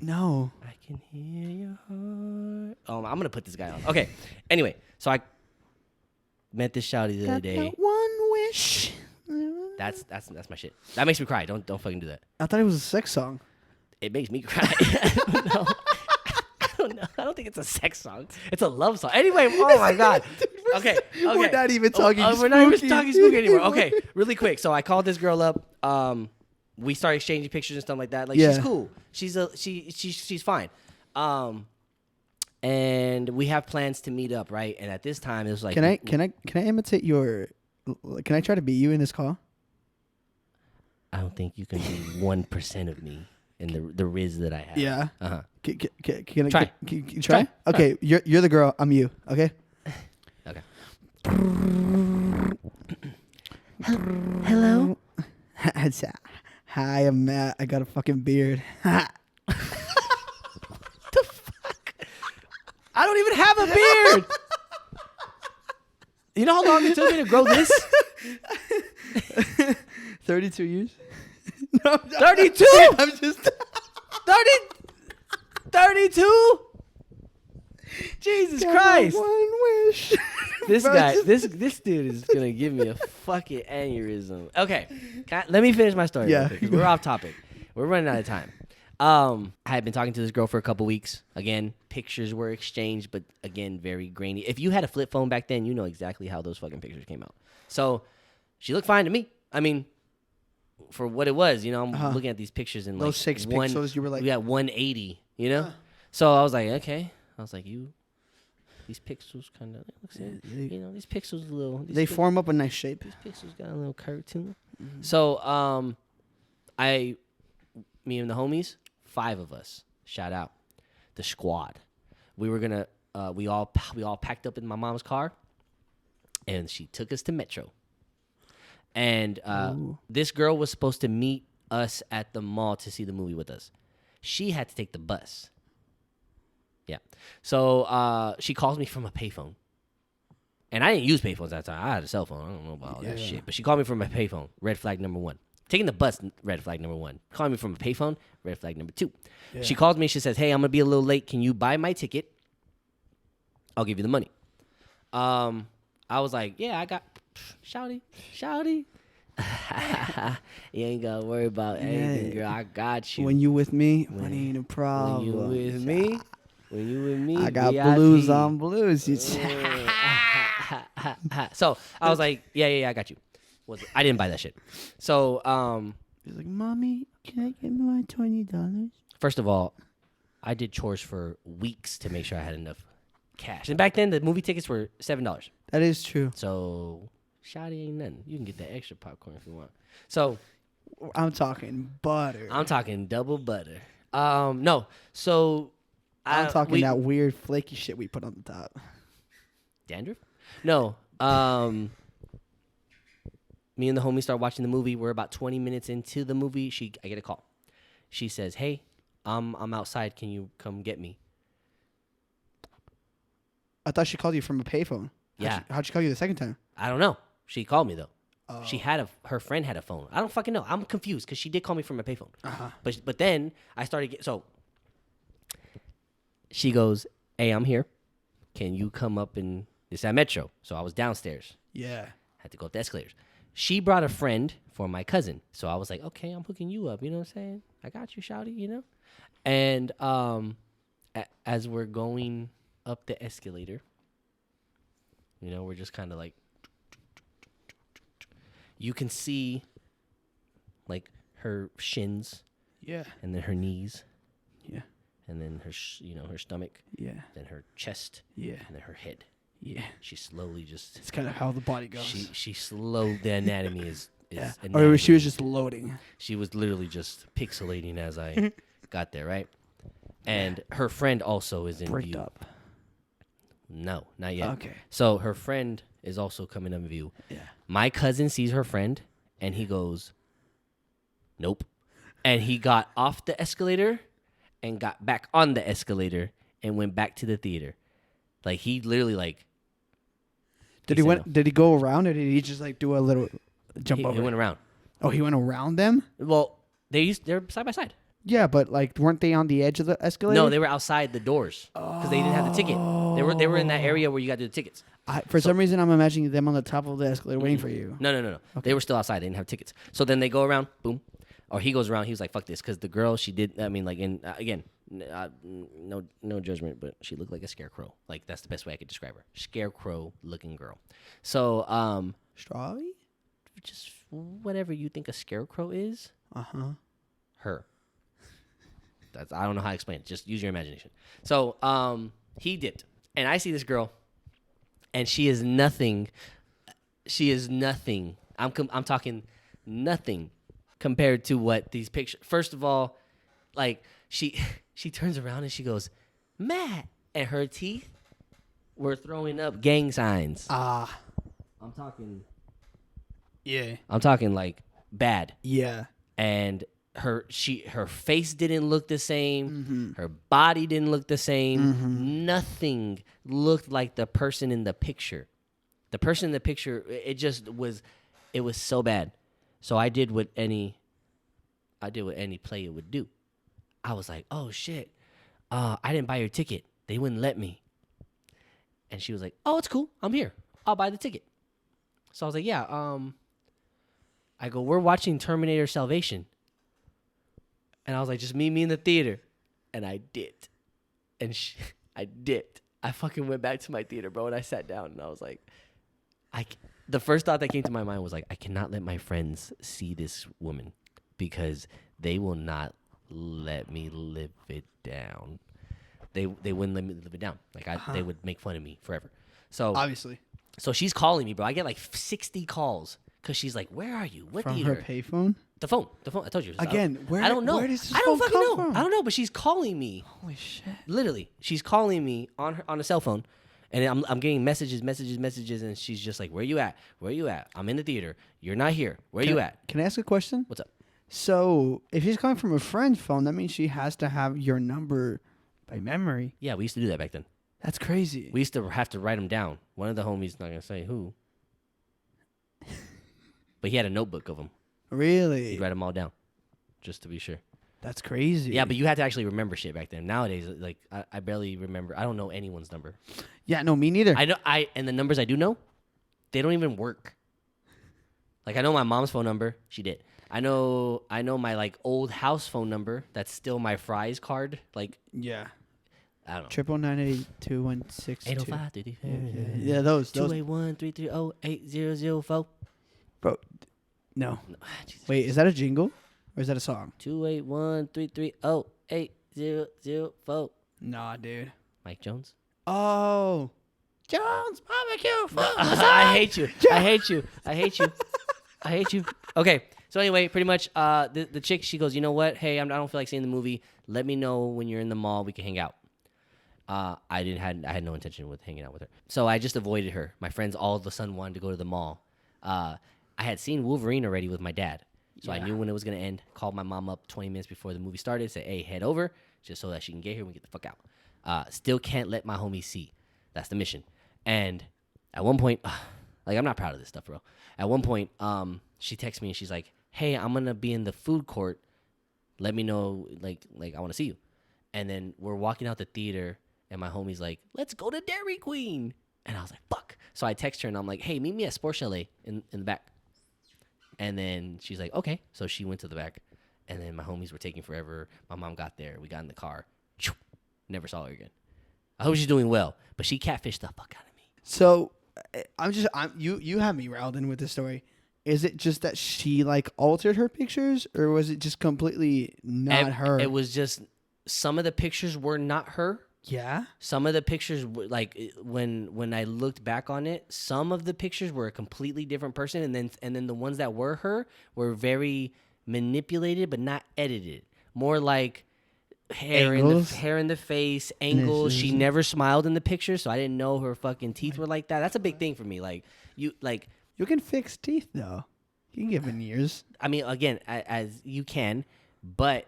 No. I can hear your heart. Oh, I'm gonna put this guy on. Okay. Anyway, so I met this shouty the other day. One wish. That's my shit. That makes me cry. Don't fucking do that. I thought it was a sex song. It makes me cry. I don't know. I don't know. I don't think it's a sex song. It's a love song. Anyway, oh my god. Okay. We're not even talking We're not even spooky. talking spooky anymore. Okay, really quick. So I called this girl up. We started exchanging pictures and stuff like that. Like she's Yeah. cool. She's fine. And we have plans to meet up, right? And at this time, it was like, Can I imitate your? Can I try to beat you in this call? I don't think you can be 1% of me in the riz that I have. Yeah. Uh huh. Can I Try. Can you try? Okay, you're the girl. I'm you. Okay. Okay. Hello. Hi, I'm Matt. I got a fucking beard. The fuck? I don't even have a beard. You know how long it took me to grow this? 32 years. No, 32? I'm just 32? Jesus Christ. One wish. This Bro, guy, just- this dude is going to give me a fucking aneurysm. Okay. Let me finish my story. Yeah. Real quick, 'cause we're off topic. We're running out of time. I had been talking to this girl for a couple weeks. Again, pictures were exchanged, but again, very grainy. If you had a flip phone back then, you know exactly how those fucking pictures came out. So she looked fine to me. I mean, for what it was, you know, I'm looking at these pictures and Those like 6 pixels, you were like, we got 180, you know? So I was like, okay. I was like, these pixels kind of, you know, these pixels a little. they form up a nice shape. These pixels got a little curve to them. So me and the homies, 5 of us, shout out, the squad. We were gonna, we all packed up in my mom's car, and she took us to Metro. And this girl was supposed to meet us at the mall to see the movie with us. She had to take the bus. Yeah. So she calls me from a payphone. And I didn't use payphones at that time. I had a cell phone. I don't know about all that shit. But she called me from a payphone. Red flag number 1. Taking the bus, red flag number 1. Calling me from a payphone, red flag number 2. Yeah. She calls me. She says, hey, I'm going to be a little late. Can you buy my ticket? I'll give you the money. I was like, yeah, I got... Shouty. You ain't got to worry about anything, girl. I got you. When you with me, when ain't a problem. When you with me, I got VIP. blues on blues. So I was like, yeah, I got you. I didn't buy that shit. So He's like, Mommy, can I get my $20? first of all, I did chores for weeks to make sure I had enough cash. And back then, the movie tickets were $7. That is true. So shoddy ain't nothing. You can get that extra popcorn if you want. So I'm talking butter. I'm talking double butter. No. So I'm talking that weird flaky shit we put on the top. Dandruff? No. Me and the homie start watching the movie. We're about 20 minutes into the movie. I get a call. She says, hey, I'm outside. Can you come get me? I thought she called you from a payphone. Yeah. How'd she call you the second time? I don't know. She called me, though. Oh. Her friend had a phone. I don't fucking know. I'm confused because she did call me from a payphone. Uh-huh. But then I started so she goes, hey, I'm here. Can you come up and it's at Metro. So I was downstairs. Yeah. Had to go up the escalators. She brought a friend for my cousin. So I was like, okay, I'm hooking you up. You know what I'm saying? I got you, shouty, you know? And as we're going up the escalator, you know, we're just kind of like, you can see like her shins. Yeah. And then her knees. Yeah. And then her, her stomach. Yeah. Then her chest. Yeah. And then her head. Yeah. She slowly just. It's kind of how the body goes. She slowed. The anatomy is. Yeah. Anatomy. Or she was just loading. She was literally just pixelating as I got there, right? And her friend also is in Bricked view. up. No, not yet. Okay. So her friend is also coming in view. Yeah. My cousin sees her friend, and he goes, nope. And he got off the escalator and got back on the escalator and went back to the theater. Like, he literally, like... Did he said went? no. Did he go around, or did he just like do a little jump He over? went around. Oh, he went around them. Well, they're side by side. Yeah, but like, weren't they on the edge of the escalator? No, they were outside the doors because they didn't have the ticket. They were in that area where you got to do the tickets. For some reason, I'm imagining them on the top of the escalator waiting for you. No. They were still outside. They didn't have tickets. So then they go around, boom. Or he goes around. He was like, fuck this. Because the girl, she did, I mean, like, again, no judgment, but she looked like a scarecrow. Like, that's the best way I could describe her. Scarecrow-looking girl. So, Strawberry? just whatever you think a scarecrow is, her. I don't know how to explain it. Just use your imagination. So, he dipped. And I see this girl, and she is nothing. She is nothing. I'm talking nothing compared to what these pictures. First of all, like, she turns around and she goes, Matt, and her teeth were throwing up gang signs. Ah. I'm talking Yeah. like bad. Yeah. And her face didn't look the same. Her body didn't look the same. Nothing looked like the person in the picture. The person in the picture, it was so bad. So I did what any player would do. I was like, oh shit, I didn't buy your ticket. They wouldn't let me. And she was like, oh, it's cool. I'm here. I'll buy the ticket. So I was like, yeah. I go, we're watching Terminator Salvation. And I was like, just meet me in the theater. And I dipped. I dipped. I fucking went back to my theater, bro. And I sat down and I was like, the first thought that came to my mind was like, I cannot let my friends see this woman because they will not let me live it down. They wouldn't let me live it down. Like, they would make fun of me forever. So Obviously. So she's calling me, bro. I get like 60 calls because she's like, where are you? What From theater? her payphone? The phone. I told you. Again, I don't know. where does this I don't phone fucking come know. from? I don't know, but she's calling me. Holy shit. Literally, she's calling me on a cell phone, and I'm getting messages, and she's just like, "Where you at? Where you at? I'm in the theater. You're not here. Where you at? Can I ask a question? What's up?" So, if she's calling from a friend's phone, that means she has to have your number by memory. Yeah, we used to do that back then. That's crazy. We used to have to write them down. One of the homies, not gonna say who, but he had a notebook of them. Really? He'd write them all down, just to be sure. That's crazy. Yeah, but you had to actually remember shit back then. Nowadays, like I barely remember. I don't know anyone's number. Yeah, no, me neither. I know and the numbers I do know, they don't even work. Like, I know my mom's phone number. She did. I know my like old house phone number. That's still my Fry's card. Like, Yeah. I don't know. 9998216. 805 Yeah, those. 281-330-8004. Bro, no. Jesus. Wait, is that a jingle? Or is that a song? 281-330-8004. Nah, dude. Mike Jones. Oh. Jones Barbecue. I hate you. I hate you. I hate you. I hate you. Okay. So anyway, pretty much, the chick, she goes, you know what? Hey, I don't feel like seeing the movie. Let me know when you're in the mall. We can hang out. I had no intention with hanging out with her. So I just avoided her. My friends all of a sudden wanted to go to the mall. I had seen Wolverine already with my dad. So I knew when it was going to end. Called my mom up 20 minutes before the movie started. Said, hey, head over just so that she can get here and we get the fuck out. Still can't let my homies see. That's the mission. And at one point, like, I'm not proud of this stuff, bro. At one point, she texts me and she's like, hey, I'm going to be in the food court. Let me know, like I want to see you. And then we're walking out the theater and my homie's like, let's go to Dairy Queen. And I was like, fuck. So I text her and I'm like, hey, meet me at Sport Chalet in the back. And then she's like, okay. So she went to the back. And then my homies were taking forever. My mom got there. We got in the car. Never saw her again. I hope she's doing well. But she catfished the fuck out of me. So, you have me riled in with this story. Is it just that she like altered her pictures, or was it just completely not her? It was just some of the pictures were not her. Yeah. Some of the pictures, like when I looked back on it, some of the pictures were a completely different person, and then the ones that were her were very manipulated but not edited. More like Angles? hair in the face, And it's angles. She just- never smiled in the picture, so I didn't know her fucking teeth were like that. That's a big thing for me. Like you can fix teeth though. You can give veneers. I mean, again, as you can, but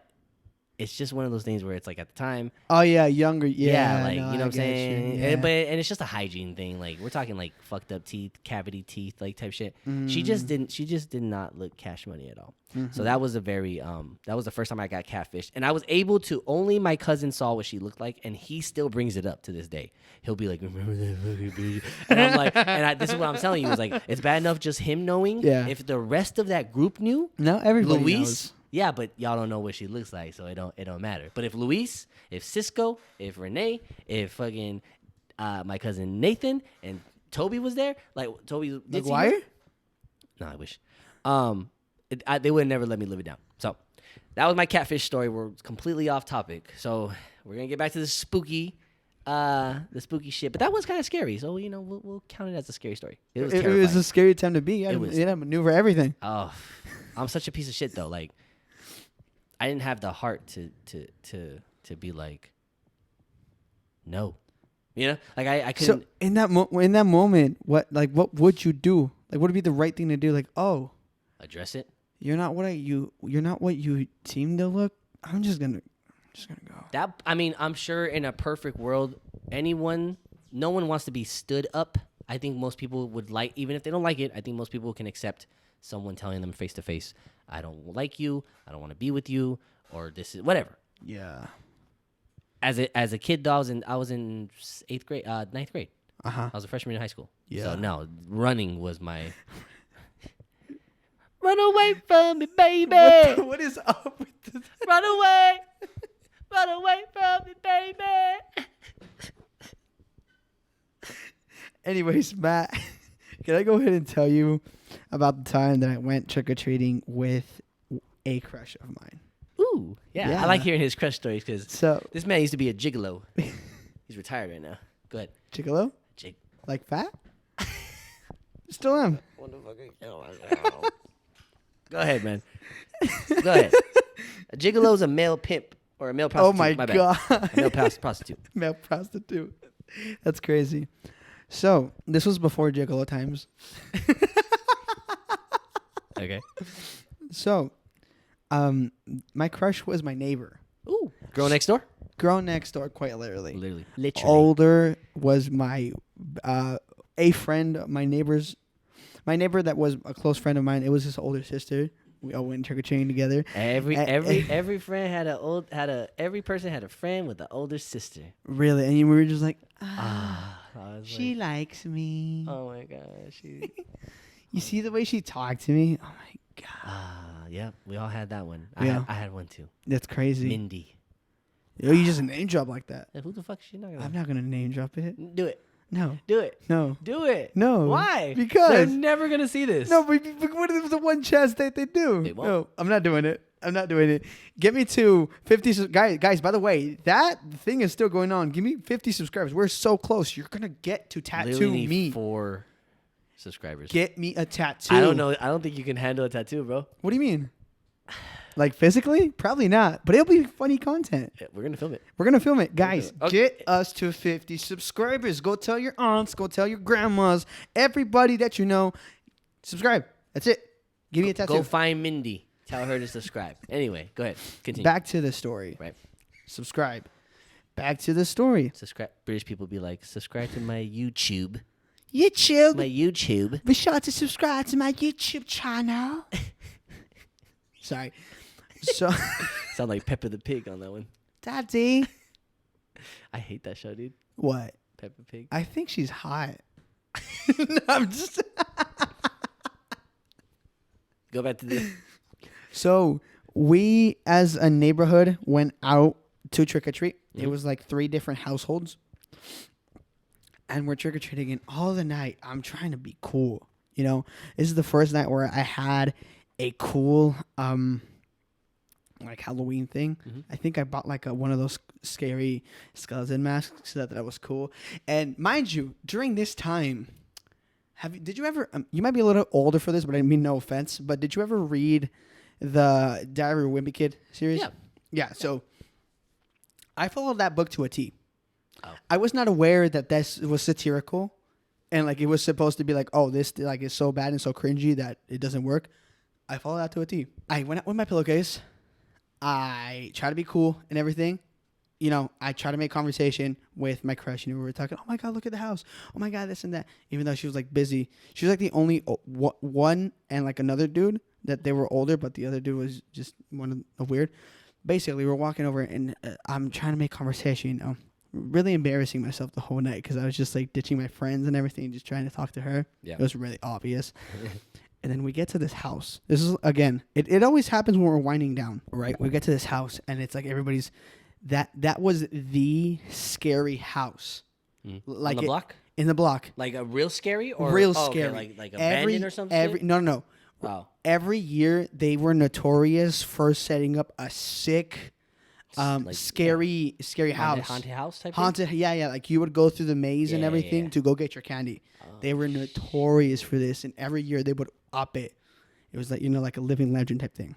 it's just one of those things where it's like at the time, Oh yeah, younger. Yeah, like no, you know I what I'm get saying. you, yeah. But it's just a hygiene thing. Like we're talking like fucked up teeth, cavity teeth, like type shit. She just did not look cash money at all. So that was a very that was the first time I got catfished, and I was able to. Only my cousin saw what she looked like, and he still brings it up to this day. He'll be like, "Remember that fucking bitch?" And I'm like, this is what I'm telling you is like, it's bad enough just him knowing. Yeah. If the rest of that group knew, No, everybody Luis. knows. Yeah, but y'all don't know what she looks like, so it don't matter. But if Luis, if Cisco, if Renee, if fucking my cousin Nathan and Toby was there, like Toby did McGuire? No, I wish. They would never let me live it down. So that was my catfish story. We're completely off topic. So we're gonna get back to the spooky shit. But that was kind of scary. So you know we'll count it as a scary story. It was It terrifying. was a scary time to be. You was. had to maneuver everything. Oh, I'm such a piece of shit though. Like, I didn't have the heart to be like, no, you know, like I couldn't. So in that moment, what would you do? Like, what would be the right thing to do? Like, oh, address it. you're not what you seem to look. I'm just gonna go. That I mean, I'm sure in a perfect world, no one wants to be stood up. I think most people would like, even if they don't like it. I think most people can accept someone telling them face to face, "I don't like you. I don't want to be with you," or this is whatever. Yeah. As a kid, though, I was in ninth grade. Uh-huh. I was a freshman in high school. Yeah. So no, running was my. Run away from me, baby. What is up with this? Run away. Run away from me, baby. Anyways, Matt, can I go ahead and tell you about the time that I went trick-or-treating with a crush of mine? Ooh, yeah. Yeah. I like hearing his crush stories because So, this man used to be a gigolo. He's retired right now. Go ahead. Gigolo? Jig. Like fat? Still am. Go ahead, man. Go ahead. A gigolo is a male pimp or a male prostitute. Oh my bad. God. A male prostitute. Male prostitute. That's crazy. So, this was before Gigolo times. Okay. So, my crush was my neighbor. Ooh. Girl next door? Girl next door, quite literally. Literally. Older was my a friend, my neighbor that was a close friend of mine. It was his older sister. We all went trick or treating together. Every friend every person had a friend with an older sister. Really, and we were just like, I was she likes me. oh my gosh. You see the way she talked to me? Oh my god, Yeah, we all had that one. Yeah. I had one too. that's crazy. Mindy. Yo, you just name drop like that. Who the fuck is she not gonna I'm not gonna name drop it. do it? No, Do it. no, Do it. no. Why? Because they're never gonna see this. no, but what is the one chance that they do? They won't. No, I'm not doing it. I'm not doing it. Get me to 50 guys. By the way, that thing is still going on. Give me 50 subscribers. We're so close. You're gonna get to tattoo Literally need me. 4 subscribers. Get me a tattoo. I don't know. I don't think you can handle a tattoo, bro. What do you mean? Like physically? Probably not. But it'll be funny content. Yeah, we're gonna film it. We're gonna film it, guys. Okay. Get us to 50 subscribers. Go tell your aunts. Go tell your grandmas. Everybody that you know. Subscribe. That's it. Give me a tattoo. Go find Mindy. Tell her to subscribe. Anyway, go ahead. Continue. Back to the story. Right. Subscribe. Back to the story. Subscribe. British people be like, subscribe to my YouTube. YouTube. My YouTube. Be sure to subscribe to my YouTube channel. Sorry. So, Sound like Peppa the Pig on that one. Daddy. I hate that show, dude. What? Peppa Pig. I think she's hot. No, I'm just. Go back to the. So we, as a neighborhood, went out to trick or treat. It Mhm. was like 3 different households, and we're trick or treating. And all the night, I'm trying to be cool. You know, this is the first night where I had a cool, like Halloween thing. Mhm. I think I bought like one of those scary skeleton masks so that I was cool. And mind you, during this time, did you ever? You might be a little older for this, but I mean no offense. But did you ever read the Diary of a Wimpy Kid series? Yeah. Yeah. So I followed that book to a T. Oh. I was not aware that this was satirical, and like it was supposed to be like, oh, this like is so bad and so cringy that it doesn't work. I followed that to a T. I went out with my pillowcase. I try to be cool and everything. You know, I try to make conversation with my crush. You know, we were talking, oh my God, look at the house. Oh my God, this and that. Even though she was like busy. She was like the only one and like another dude that they were older, but the other dude was just one of weird. Basically, we're walking over and I'm trying to make conversation, you know. Really embarrassing myself the whole night because I was just like ditching my friends and everything, just trying to talk to her. Yeah. It was really obvious. And then we get to this house. This is, again, it always happens when we're winding down, right? We get to this house and it's like everybody's... That was the scary house. Like on the block? In the block. Like a real scary or Real okay, scary. like abandoned or something? No. Wow. Every year they were notorious for setting up a sick, Like, scary house. Haunted house type Haunted, yeah. Like you would go through the maze and everything to go get your candy. They were notorious for this, and every year they would up it. It was like, you know, like a living legend type thing.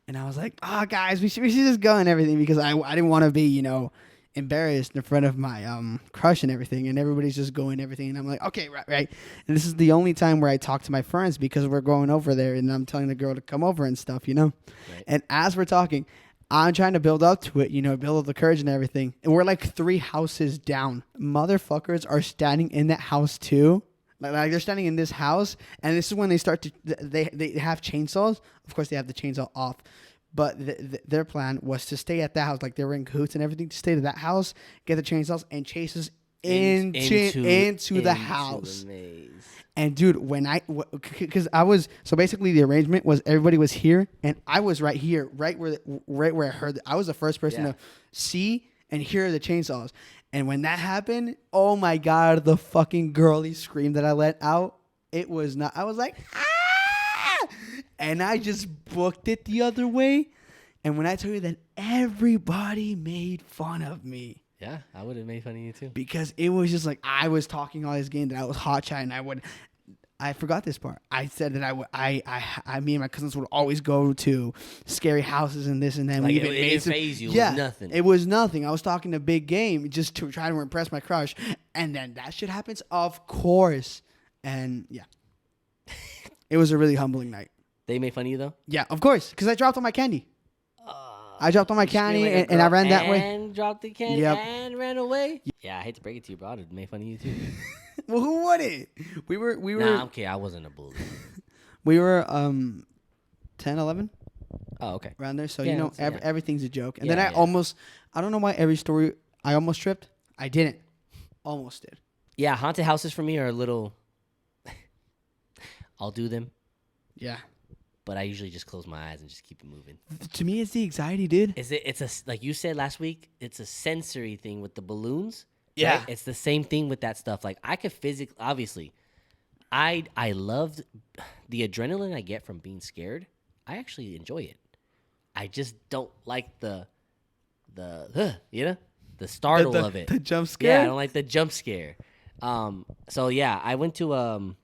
And I was like, oh, guys, we should just go and everything because I didn't want to be, you know, embarrassed in front of my crush and everything. And everybody's just going everything. And I'm like, okay, right. And this is the only time where I talk to my friends because we're going over there and I'm telling the girl to come over and stuff, you know. Right. And as we're talking, I'm trying to build up to it, you know, build up the courage and everything. And we're like 3 houses down. Motherfuckers are standing in that house too. Like they're standing in this house, and this is when they start to. They have chainsaws. Of course, they have the chainsaw off, but their plan was to stay at that house. Like they were in cahoots and everything to stay to that house, get the chainsaws, and chase us into the house. The and dude, because I was basically the arrangement was everybody was here, and I was right here, right where I heard. I was the first person to see and hear the chainsaws. And when that happened, oh my God, the fucking girly scream that I let out, it was not, I was like, ah! And I just booked it the other way. And when I tell you that everybody made fun of me. Yeah, I would have made fun of you too. Because it was just like, I was talking all this game that I was hot shot and I forgot this part. I said that me and my cousins would always go to scary houses and this and that. Like it didn't phase you. It was nothing. It was nothing. I was talking a big game just to try to impress my crush. And then that shit happens, of course. And yeah. It was a really humbling night. They made fun of you though? Yeah, of course. Because I dropped all my candy. I dropped all my candy and I ran that way. And dropped the candy and ran away? Yeah, I hate to break it to you, bro. I'd made fun of you too. Well, who wouldn't? We were. Nah, okay, I wasn't a bully. We were 10, 11. Oh, okay. Around there. So, yeah, you know, everything's a joke. And yeah, then I don't know why every story, I almost tripped. I didn't. Almost did. Yeah, haunted houses for me are a little, I'll do them. Yeah. But I usually just close my eyes and just keep it moving. To me, it's the anxiety, dude. It's a, like you said last week, it's a sensory thing with the balloons. Yeah. Right? It's the same thing with that stuff. Like I could physically, obviously, I loved the adrenaline I get from being scared. I actually enjoy it. I just don't like the startle of it. The jump scare? Yeah, I don't like the jump scare. So yeah, I went to a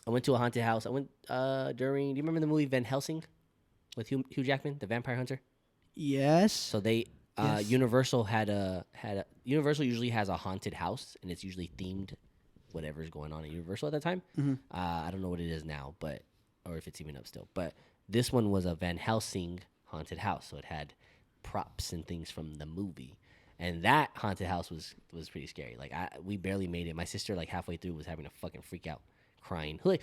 haunted house. I went during, do you remember the movie Van Helsing with Hugh Jackman, the vampire hunter? Yes. So they Yes. Universal Universal usually has a haunted house, and it's usually themed whatever's going on at Universal at that time. Mm-hmm. I don't know what it is now, or if it's even up still. But this one was a Van Helsing haunted house, so it had props and things from the movie. And that haunted house was pretty scary. Like we barely made it. My sister, like halfway through, was having a fucking freak out, crying. Like,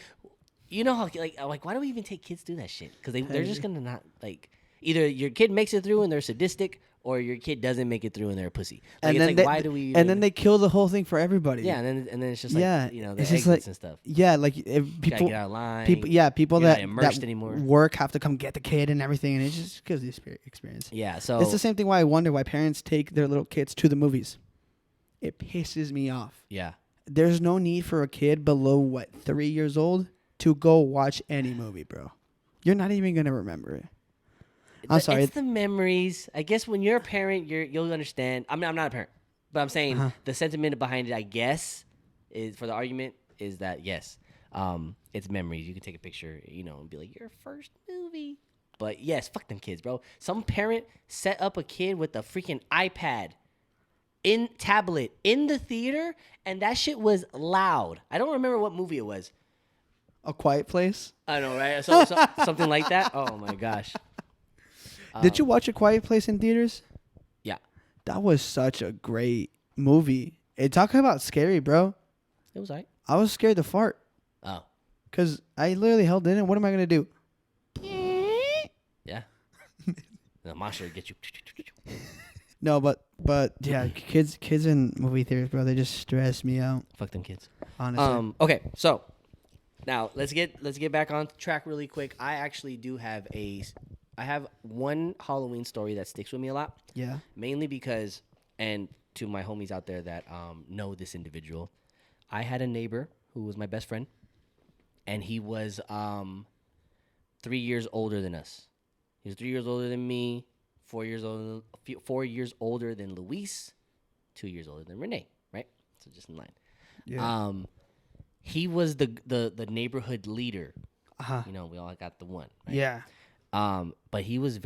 you know how like why do we even take kids to do that shit? Because they're just gonna not like. Either your kid makes it through and they're sadistic, or your kid doesn't make it through and they're a pussy. Like, And then why do we? And then they kill the whole thing for everybody. Yeah, and then it's just like the it's just exits like, and stuff. Yeah, like if Gotta people get out of line. people You're not that immersed anymore. work have to come get the kid and everything, and it just gives the experience. Yeah, so It's the same thing why I wonder why parents take their little kids to the movies. It pisses me off. yeah, There's no need for a kid below 3 years old to go watch any movie, bro. You're not even gonna remember it. I'm sorry. It's the memories. I guess when you're a parent, you'll understand. I mean, I'm not a parent, but I'm saying the sentiment behind it, I guess, is for the argument is that yes, it's memories. You can take a picture, and be like your first movie. But yes, fuck them kids, bro. Some parent set up a kid with a freaking iPad tablet in the theater, and that shit was loud. I don't remember what movie it was. A Quiet Place. I know, right? So something like that. Oh my gosh. Did you watch A Quiet Place in theaters? Yeah. That was such a great movie. Talk about scary, bro. It was alright. I was scared to fart. Oh. Because I literally held it in. What am I going to do? Yeah. The monster would get you. No, but yeah, kids in movie theaters, bro, they just stress me out, Fuck them kids. honestly. Okay, so now let's get back on track really quick. I actually do have I have one Halloween story that sticks with me a lot. Yeah. Mainly because, and to my homies out there that know this individual, I had a neighbor who was my best friend, and he was 3 years older than us. He was 3 years older than me, 4 years older than Luis, 2 years older than Renee, right? So just in line. Yeah. He was the neighborhood leader. Uh-huh. You know, we all got the one. Right? Yeah. But he was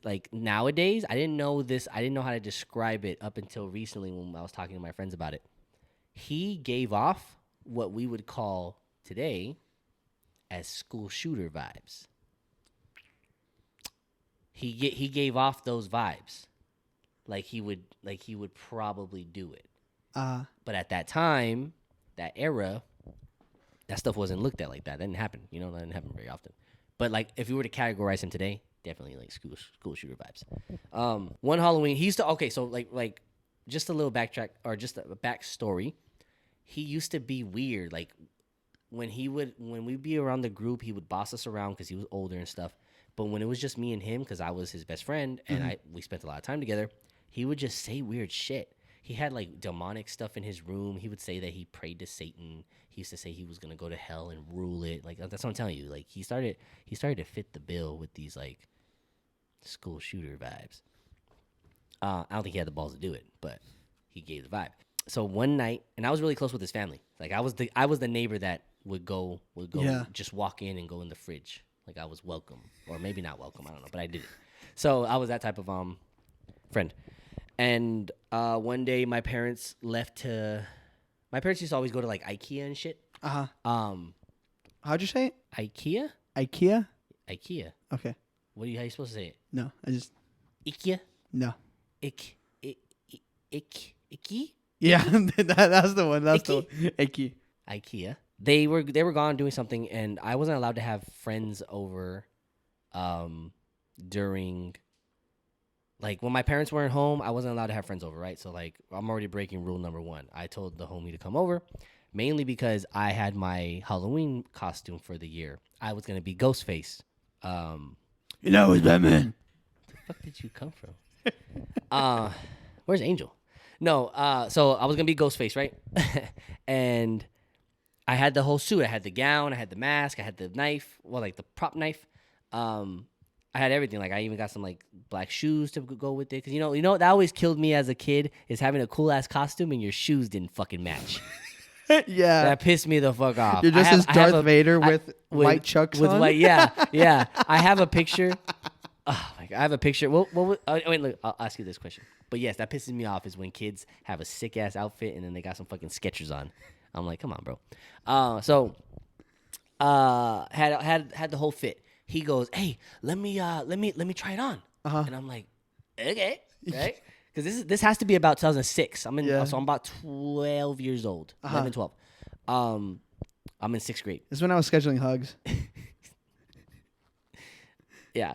like nowadays, I didn't know this. I didn't know how to describe it up until recently when I was talking to my friends about it. He gave off what we would call today as school shooter vibes. He gave off those vibes, like he would probably do it. But at that time, that era, that stuff wasn't looked at like that. That didn't happen. You know, that didn't happen very often. But like, if you were to categorize him today, definitely like school shooter vibes. One Halloween, he used to. Okay, so like just a little backtrack or just a backstory. He used to be weird. Like when we'd be around the group, he would boss us around because he was older and stuff. But when it was just me and him, because I was his best friend and we spent a lot of time together, he would just say weird shit. He had like demonic stuff in his room. He would say that he prayed to Satan. He used to say he was gonna go to hell and rule it. Like that's what I'm telling you. Like he started to fit the bill with these like school shooter vibes. I don't think he had the balls to do it, but he gave the vibe. So one night, and I was really close with his family. Like I was the neighbor that would go just walk in and go in the fridge. Like I was welcome, or maybe not welcome. I don't know, but I did it. So I was that type of friend. And one day my parents left to. My parents used to always go to like IKEA and shit. How'd you say it? IKEA? IKEA? IKEA. Okay. How you supposed to say it? No, I just IKEA? no. Icky? Yeah, that's the one. That's the one. Icky. IKEA. They were gone doing something, and I wasn't allowed to have friends over during, like, when my parents weren't home, I wasn't allowed to have friends over, right? So, like, I'm already breaking rule number one. I told the homie to come over, mainly because I had my Halloween costume for the year. I was going to be Ghostface. You know, it's Batman. Where the fuck did you come from? Where's Angel? No, so I was going to be Ghostface, right? And I had the whole suit. I had the gown. I had the mask. I had the knife. Well, like the prop knife. I had everything. Like I even got some like black shoes to go with it. Cause you know that always killed me as a kid is having a cool ass costume and your shoes didn't fucking match. Yeah, that pissed me the fuck off. You're just as Darth Vader with white chucks with on. White, yeah. I have a picture. Oh my God, I have a picture. Well, wait, look. I'll ask you this question. But yes, that pisses me off is when kids have a sick ass outfit and then they got some fucking Skechers on. I'm like, come on, bro. So had the whole fit. He goes, hey, let me try it on. And I'm like, okay, right? Because this has to be about 2006. So I'm about 12 years old, 11, 12. I'm in 6th grade. This is when I was scheduling hugs. Yeah.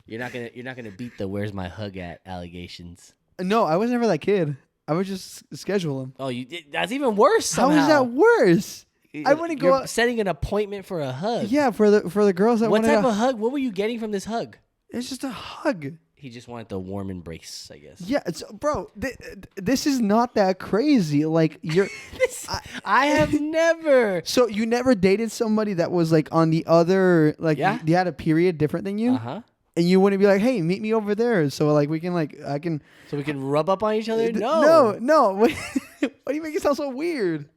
You're not gonna beat the "Where's my hug at" allegations. No, I was never that kid. I would just schedule them. Oh, that's even worse. Somehow. How is that worse? I wouldn't go You're setting an appointment for a hug. Yeah, for the girls that What wanted type of hug? What were you getting from this hug? It's just a hug. He just wanted the warm embrace, I guess. Yeah, bro. This is not that crazy. Like you're. I have never. So you never dated somebody that was like on the other they had a period different than you. And you wouldn't be like, hey, meet me over there, so like we can So we can rub up on each other. No. Why do you make it sound so weird?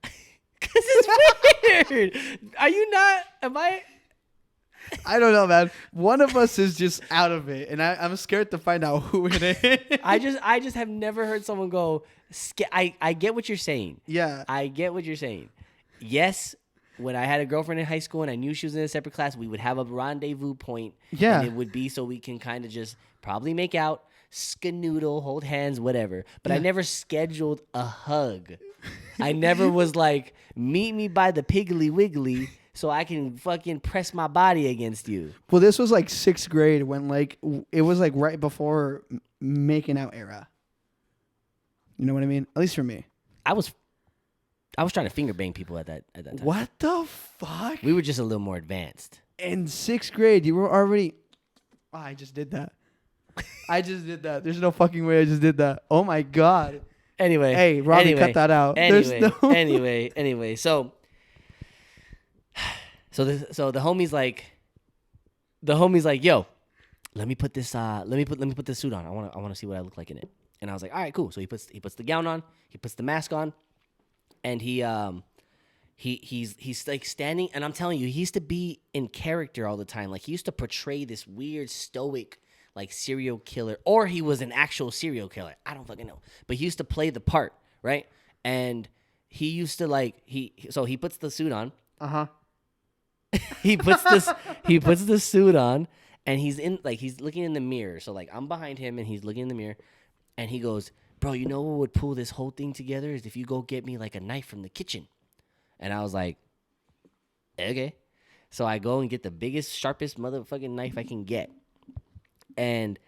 Because it's weird. Are you not? Am I? I don't know, man. One of us is just out of it, and I'm scared to find out who it is. I just have never heard someone go. I get what you're saying. Yeah. I get what you're saying. Yes, when I had a girlfriend in high school and I knew she was in a separate class, we would have a rendezvous point. Yeah. And it would be so we can kind of just probably make out, skanoodle, hold hands, whatever. But I never scheduled a hug. I never was like, meet me by the Piggly Wiggly so I can fucking press my body against you. Well, this was like 6th grade when like it was like right before making out era. You know what I mean? At least for me. I was trying to finger bang people at that time. What the fuck? We were just a little more advanced. In 6th grade, you were already. Oh, I just did that. I just did that. There's no fucking way I just did that. Oh my god. Anyway. Hey, Robbie, cut that out. Anyway. There's no. Anyway. So the homie's like, yo, let me put this suit on. I want to see what I look like in it. And I was like, all right, cool. So he puts the gown on, he puts the mask on, and he's like standing. And I'm telling you, he used to be in character all the time. Like he used to portray this weird stoic like serial killer, or he was an actual serial killer. I don't fucking know, but he used to play the part, right? And he used to like so he puts the suit on. He puts the suit on, and he's looking in the mirror. So like I'm behind him, and he's looking in the mirror, and he goes, "Bro, you know what would pull this whole thing together is if you go get me like a knife from the kitchen." And I was like, "Okay." So I go and get the biggest, sharpest motherfucking knife I can get, and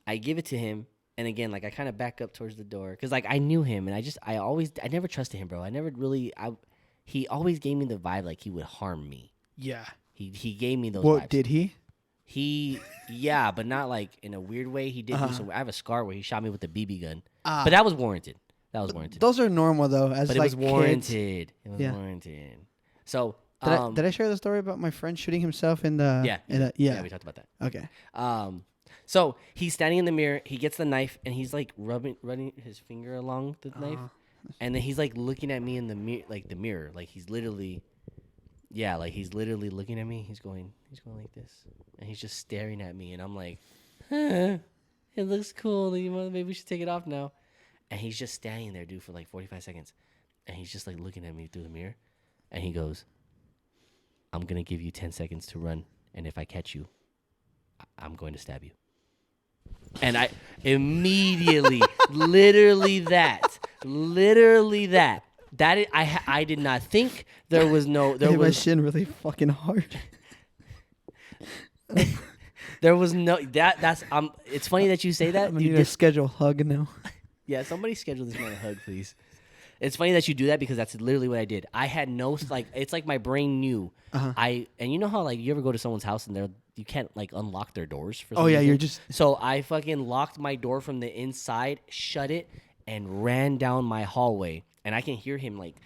I give it to him. And again, like I kind of back up towards the door because like I knew him, and I never trusted him, bro. He always gave me the vibe like he would harm me. Yeah. He gave me those What vibes. did he? Yeah, but not like in a weird way. He did do some. I have a scar where he shot me with a BB gun, Ah. but that was warranted. Those are normal though. As But like it was warranted. kids. It was Yeah. warranted. So Did I share the story about my friend shooting himself in the? yeah, Yeah. we talked about that. Okay. So he's standing in the mirror. He gets the knife and he's like running his finger along the knife, and then he's like looking at me in the mirror, like he's literally looking at me. He's going like this, and he's just staring at me, and I'm like, it looks cool. Maybe we should take it off now. And he's just standing there, dude, for like 45 seconds, and he's just like looking at me through the mirror, and he goes, "I'm gonna give you 10 seconds to run, and if I catch you, I'm going to stab you." And I immediately, literally that. I did not think there was no. There Hit my was shin really fucking hard. there was no that's It's funny that you say that. I'm gonna You need a did, schedule hug now. yeah, somebody schedule this man a hug, please. It's funny that you do that because that's literally what I did. I had no like. It's like my brain knew. And you know how like you ever go to someone's house and you can't like unlock their doors for some Oh yeah, reason? you're just. So I fucking locked my door from the inside, shut it, and ran down my hallway. And I can hear him like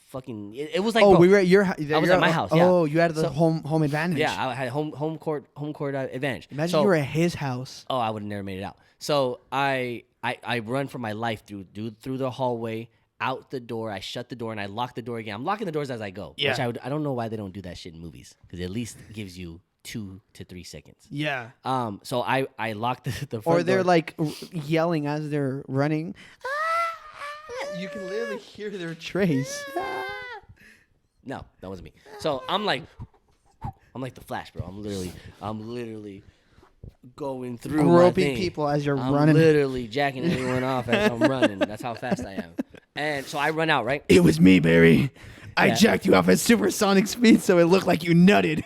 fucking. It was like Oh, bro, we were at your. I was at my house. Yeah. Oh, you had the So- home advantage. Yeah, I had home court advantage. Imagine So- you were at his house. Oh, I would have never made it out. So I run for my life through the hallway, out the door. I shut the door and I lock the door again. I'm locking the doors as I go. Yeah. Which I don't know why they don't do that shit in movies because it at least gives you 2 to 3 seconds. Yeah. So I locked the front Or they're door. like yelling as they're running. You can literally hear their trace. No, that wasn't me. So I'm like the Flash, bro. I'm literally going through my Groping thing. people as you're I'm running. literally jacking everyone off as I'm running. That's how fast I am. And so I run out, right? It was me, Barry. I Yeah. jacked you off at supersonic speed so it looked like you nutted.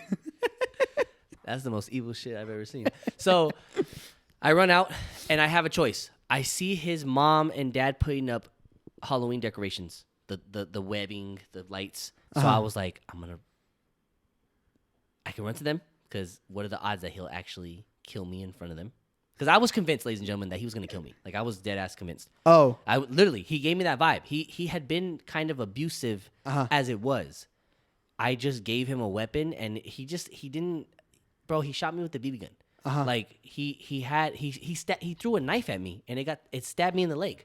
That's the most evil shit I've ever seen. So I run out and I have a choice. I see his mom and dad putting up Halloween decorations, the webbing, the lights. So I was like, I can run to them because what are the odds that he'll actually kill me in front of them? Because I was convinced, ladies and gentlemen, that he was going to kill me. Like I was dead ass convinced. Oh. He gave me that vibe. He had been kind of abusive as it was. I just gave him a weapon and he didn't. Bro, he shot me with the BB gun. Like he threw a knife at me and it stabbed me in the leg.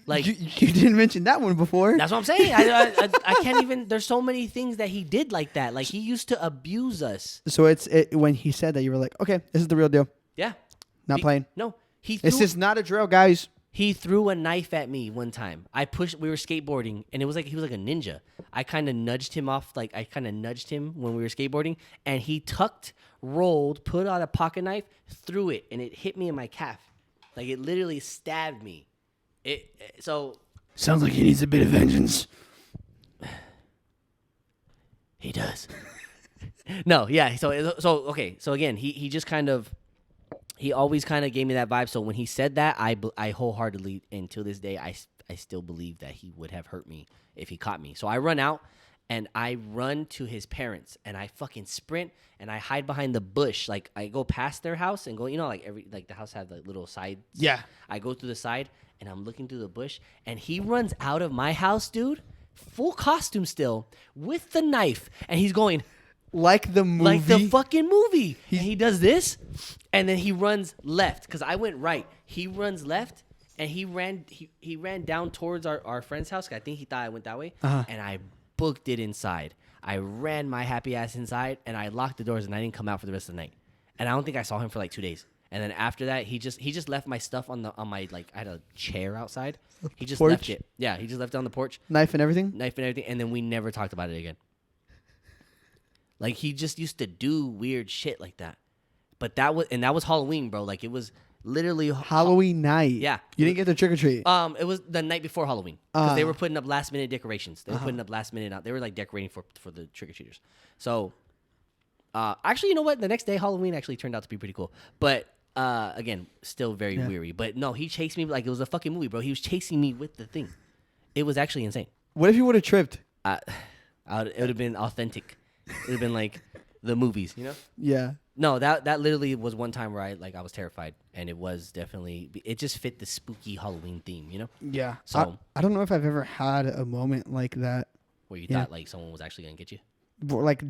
Like you didn't mention that one before. that's what I'm saying. I can't even. There's so many things that he did like that. Like he used to abuse us. So when he said that, you were like, okay, this is the real deal. Yeah. Not playing. No. This is not a drill, guys. He threw a knife at me one time. We were skateboarding, and it was like he was like a ninja. I kind of nudged him off, when we were skateboarding, and he rolled, put out a pocket knife, threw it, and it hit me in my calf. Like it literally stabbed me. Sounds like he needs a bit of vengeance. He does. No, yeah. So okay. So again, he just kind of. He always kind of gave me that vibe. So when he said that, I wholeheartedly, and till this day, I still believe that he would have hurt me if he caught me. So I run out, and I run to his parents, and I fucking sprint, and I hide behind the bush. Like I go past their house and go, the house had like little sides. Yeah. I go through the side, and I'm looking through the bush, and he runs out of my house, dude, full costume still, with the knife, and he's going. Like the movie. Like the fucking movie. And he does this, and then he runs left, because I went right. He runs left, and he ran down towards our friend's house, 'cause I think he thought I went that way, and I booked it inside. I ran my happy ass inside, and I locked the doors, and I didn't come out for the rest of the night. And I don't think I saw him for like 2 days. And then after that, he just left my stuff on my, like, I had a chair outside. He just Porch? left it. Yeah, he just left it on the porch. Knife and everything? And then we never talked about it again. Like, he just used to do weird shit like that. But that was Halloween, bro. Like, it was literally Halloween night. Yeah. You didn't get the trick or treat. It was the night before Halloween, because they were putting up last minute decorations. They were putting up last minute out. They were like decorating for the trick or treaters. So, actually, you know what? The next day, Halloween actually turned out to be pretty cool. But again, still very weary. But no, he chased me like it was a fucking movie, bro. He was chasing me with the thing. It was actually insane. What if you would have tripped? It would have been authentic. It would have been like the movies, you know? Yeah. No, that literally was one time where I was terrified, and it was definitely, it just fit the spooky Halloween theme, you know? Yeah. So I don't know if I've ever had a moment like that. where you thought like someone was actually gonna get you. Like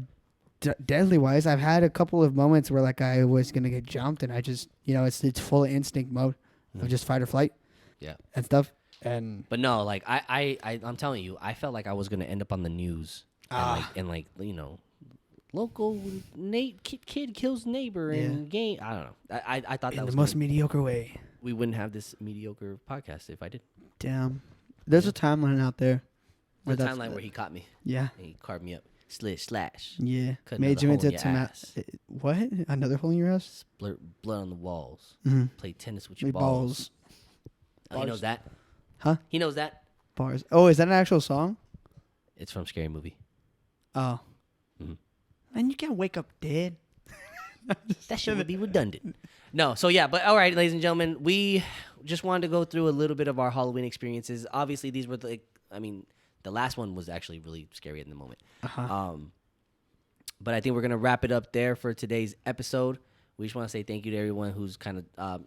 deadly wise, I've had a couple of moments where like I was gonna get jumped, and I just it's full instinct mode of just fight or flight. Yeah. And stuff. And But no, like I'm telling you, I felt like I was gonna end up on the news and local kid kills neighbor and game. I don't know. I thought that was the most mediocre way. We wouldn't have this mediocre podcast if I did. Damn. There's a timeline out there. The timeline where he caught me. Yeah. And he carved me up. Slash. Yeah. Cut Made you another into hole in your ass. What? Another hole in your ass? Blood on the walls. Mm-hmm. Play tennis with your With balls. Oh, he Bars. knows that. Huh? He knows that. Bars. Oh, is that an actual song? It's from Scary Movie. Oh. Mhm. And you can't wake up dead. That shit would be redundant. No, so yeah, but all right, ladies and gentlemen, we just wanted to go through a little bit of our Halloween experiences. Obviously, these were the last one was actually really scary in the moment. But I think we're gonna wrap it up there for today's episode. We just want to say thank you to everyone who's kind of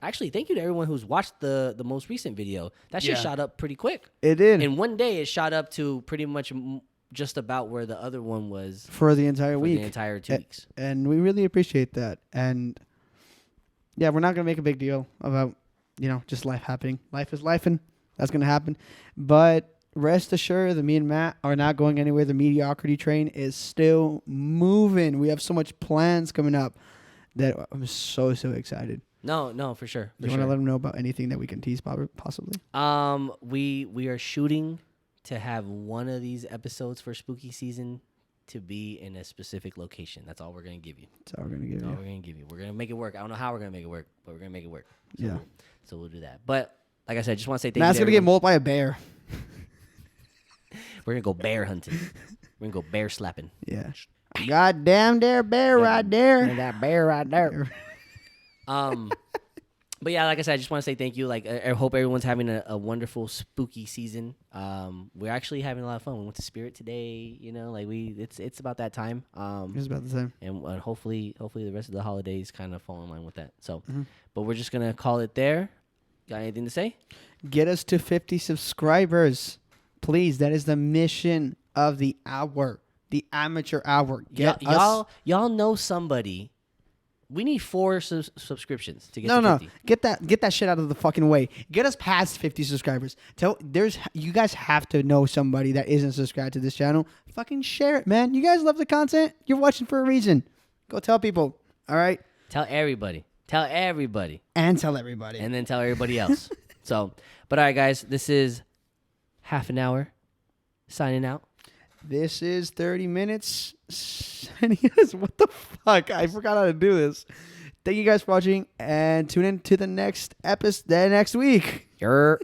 thank you to everyone who's watched the most recent video. That shit shot up pretty quick. It did. In one day, it shot up to pretty much just about where the other one was for the entire for week. the entire 2 weeks. And we really appreciate that. And yeah, we're not going to make a big deal about, just life happening. Life is life, and that's going to happen. But rest assured that me and Matt are not going anywhere. The mediocrity train is still moving. We have so much plans coming up that I'm so excited. No, for sure. You want to let them know about anything that we can tease possibly? We are shooting to have one of these episodes for spooky season to be in a specific location. That's all we're gonna give you. That's all we're gonna give you. We're gonna make it work. I don't know how we're gonna make it work, but we're gonna make it work. So we'll do that. But like I said, I just want to say thank you. Matt's gonna get mauled by a bear. We're gonna go bear hunting. We're gonna go bear slapping. Yeah. Goddamn there bear right there. That bear right there. But yeah, like I said, I just want to say thank you. Like, I hope everyone's having a wonderful spooky season. We're actually having a lot of fun. We went to Spirit today. It's about that time. It's about the time. And hopefully the rest of the holidays kind of fall in line with that. So, but we're just gonna call it there. Got anything to say? Get us to 50 subscribers, please. That is the mission of the hour, the amateur hour. Y'all know somebody We need 4 subscriptions to get No, to no, 50. get that shit out of the fucking way. Get us past 50 subscribers. You guys have to know somebody that isn't subscribed to this channel. Fucking share it, man. You guys love the content. You're watching for a reason. Go tell people. All right, Tell everybody. Tell everybody. and tell everybody. And then tell everybody else. So, but all right, guys, this is half an hour signing out. This is 30 minutes. What the fuck? I forgot how to do this. Thank you guys for watching, and tune in to the next episode next week. Yer.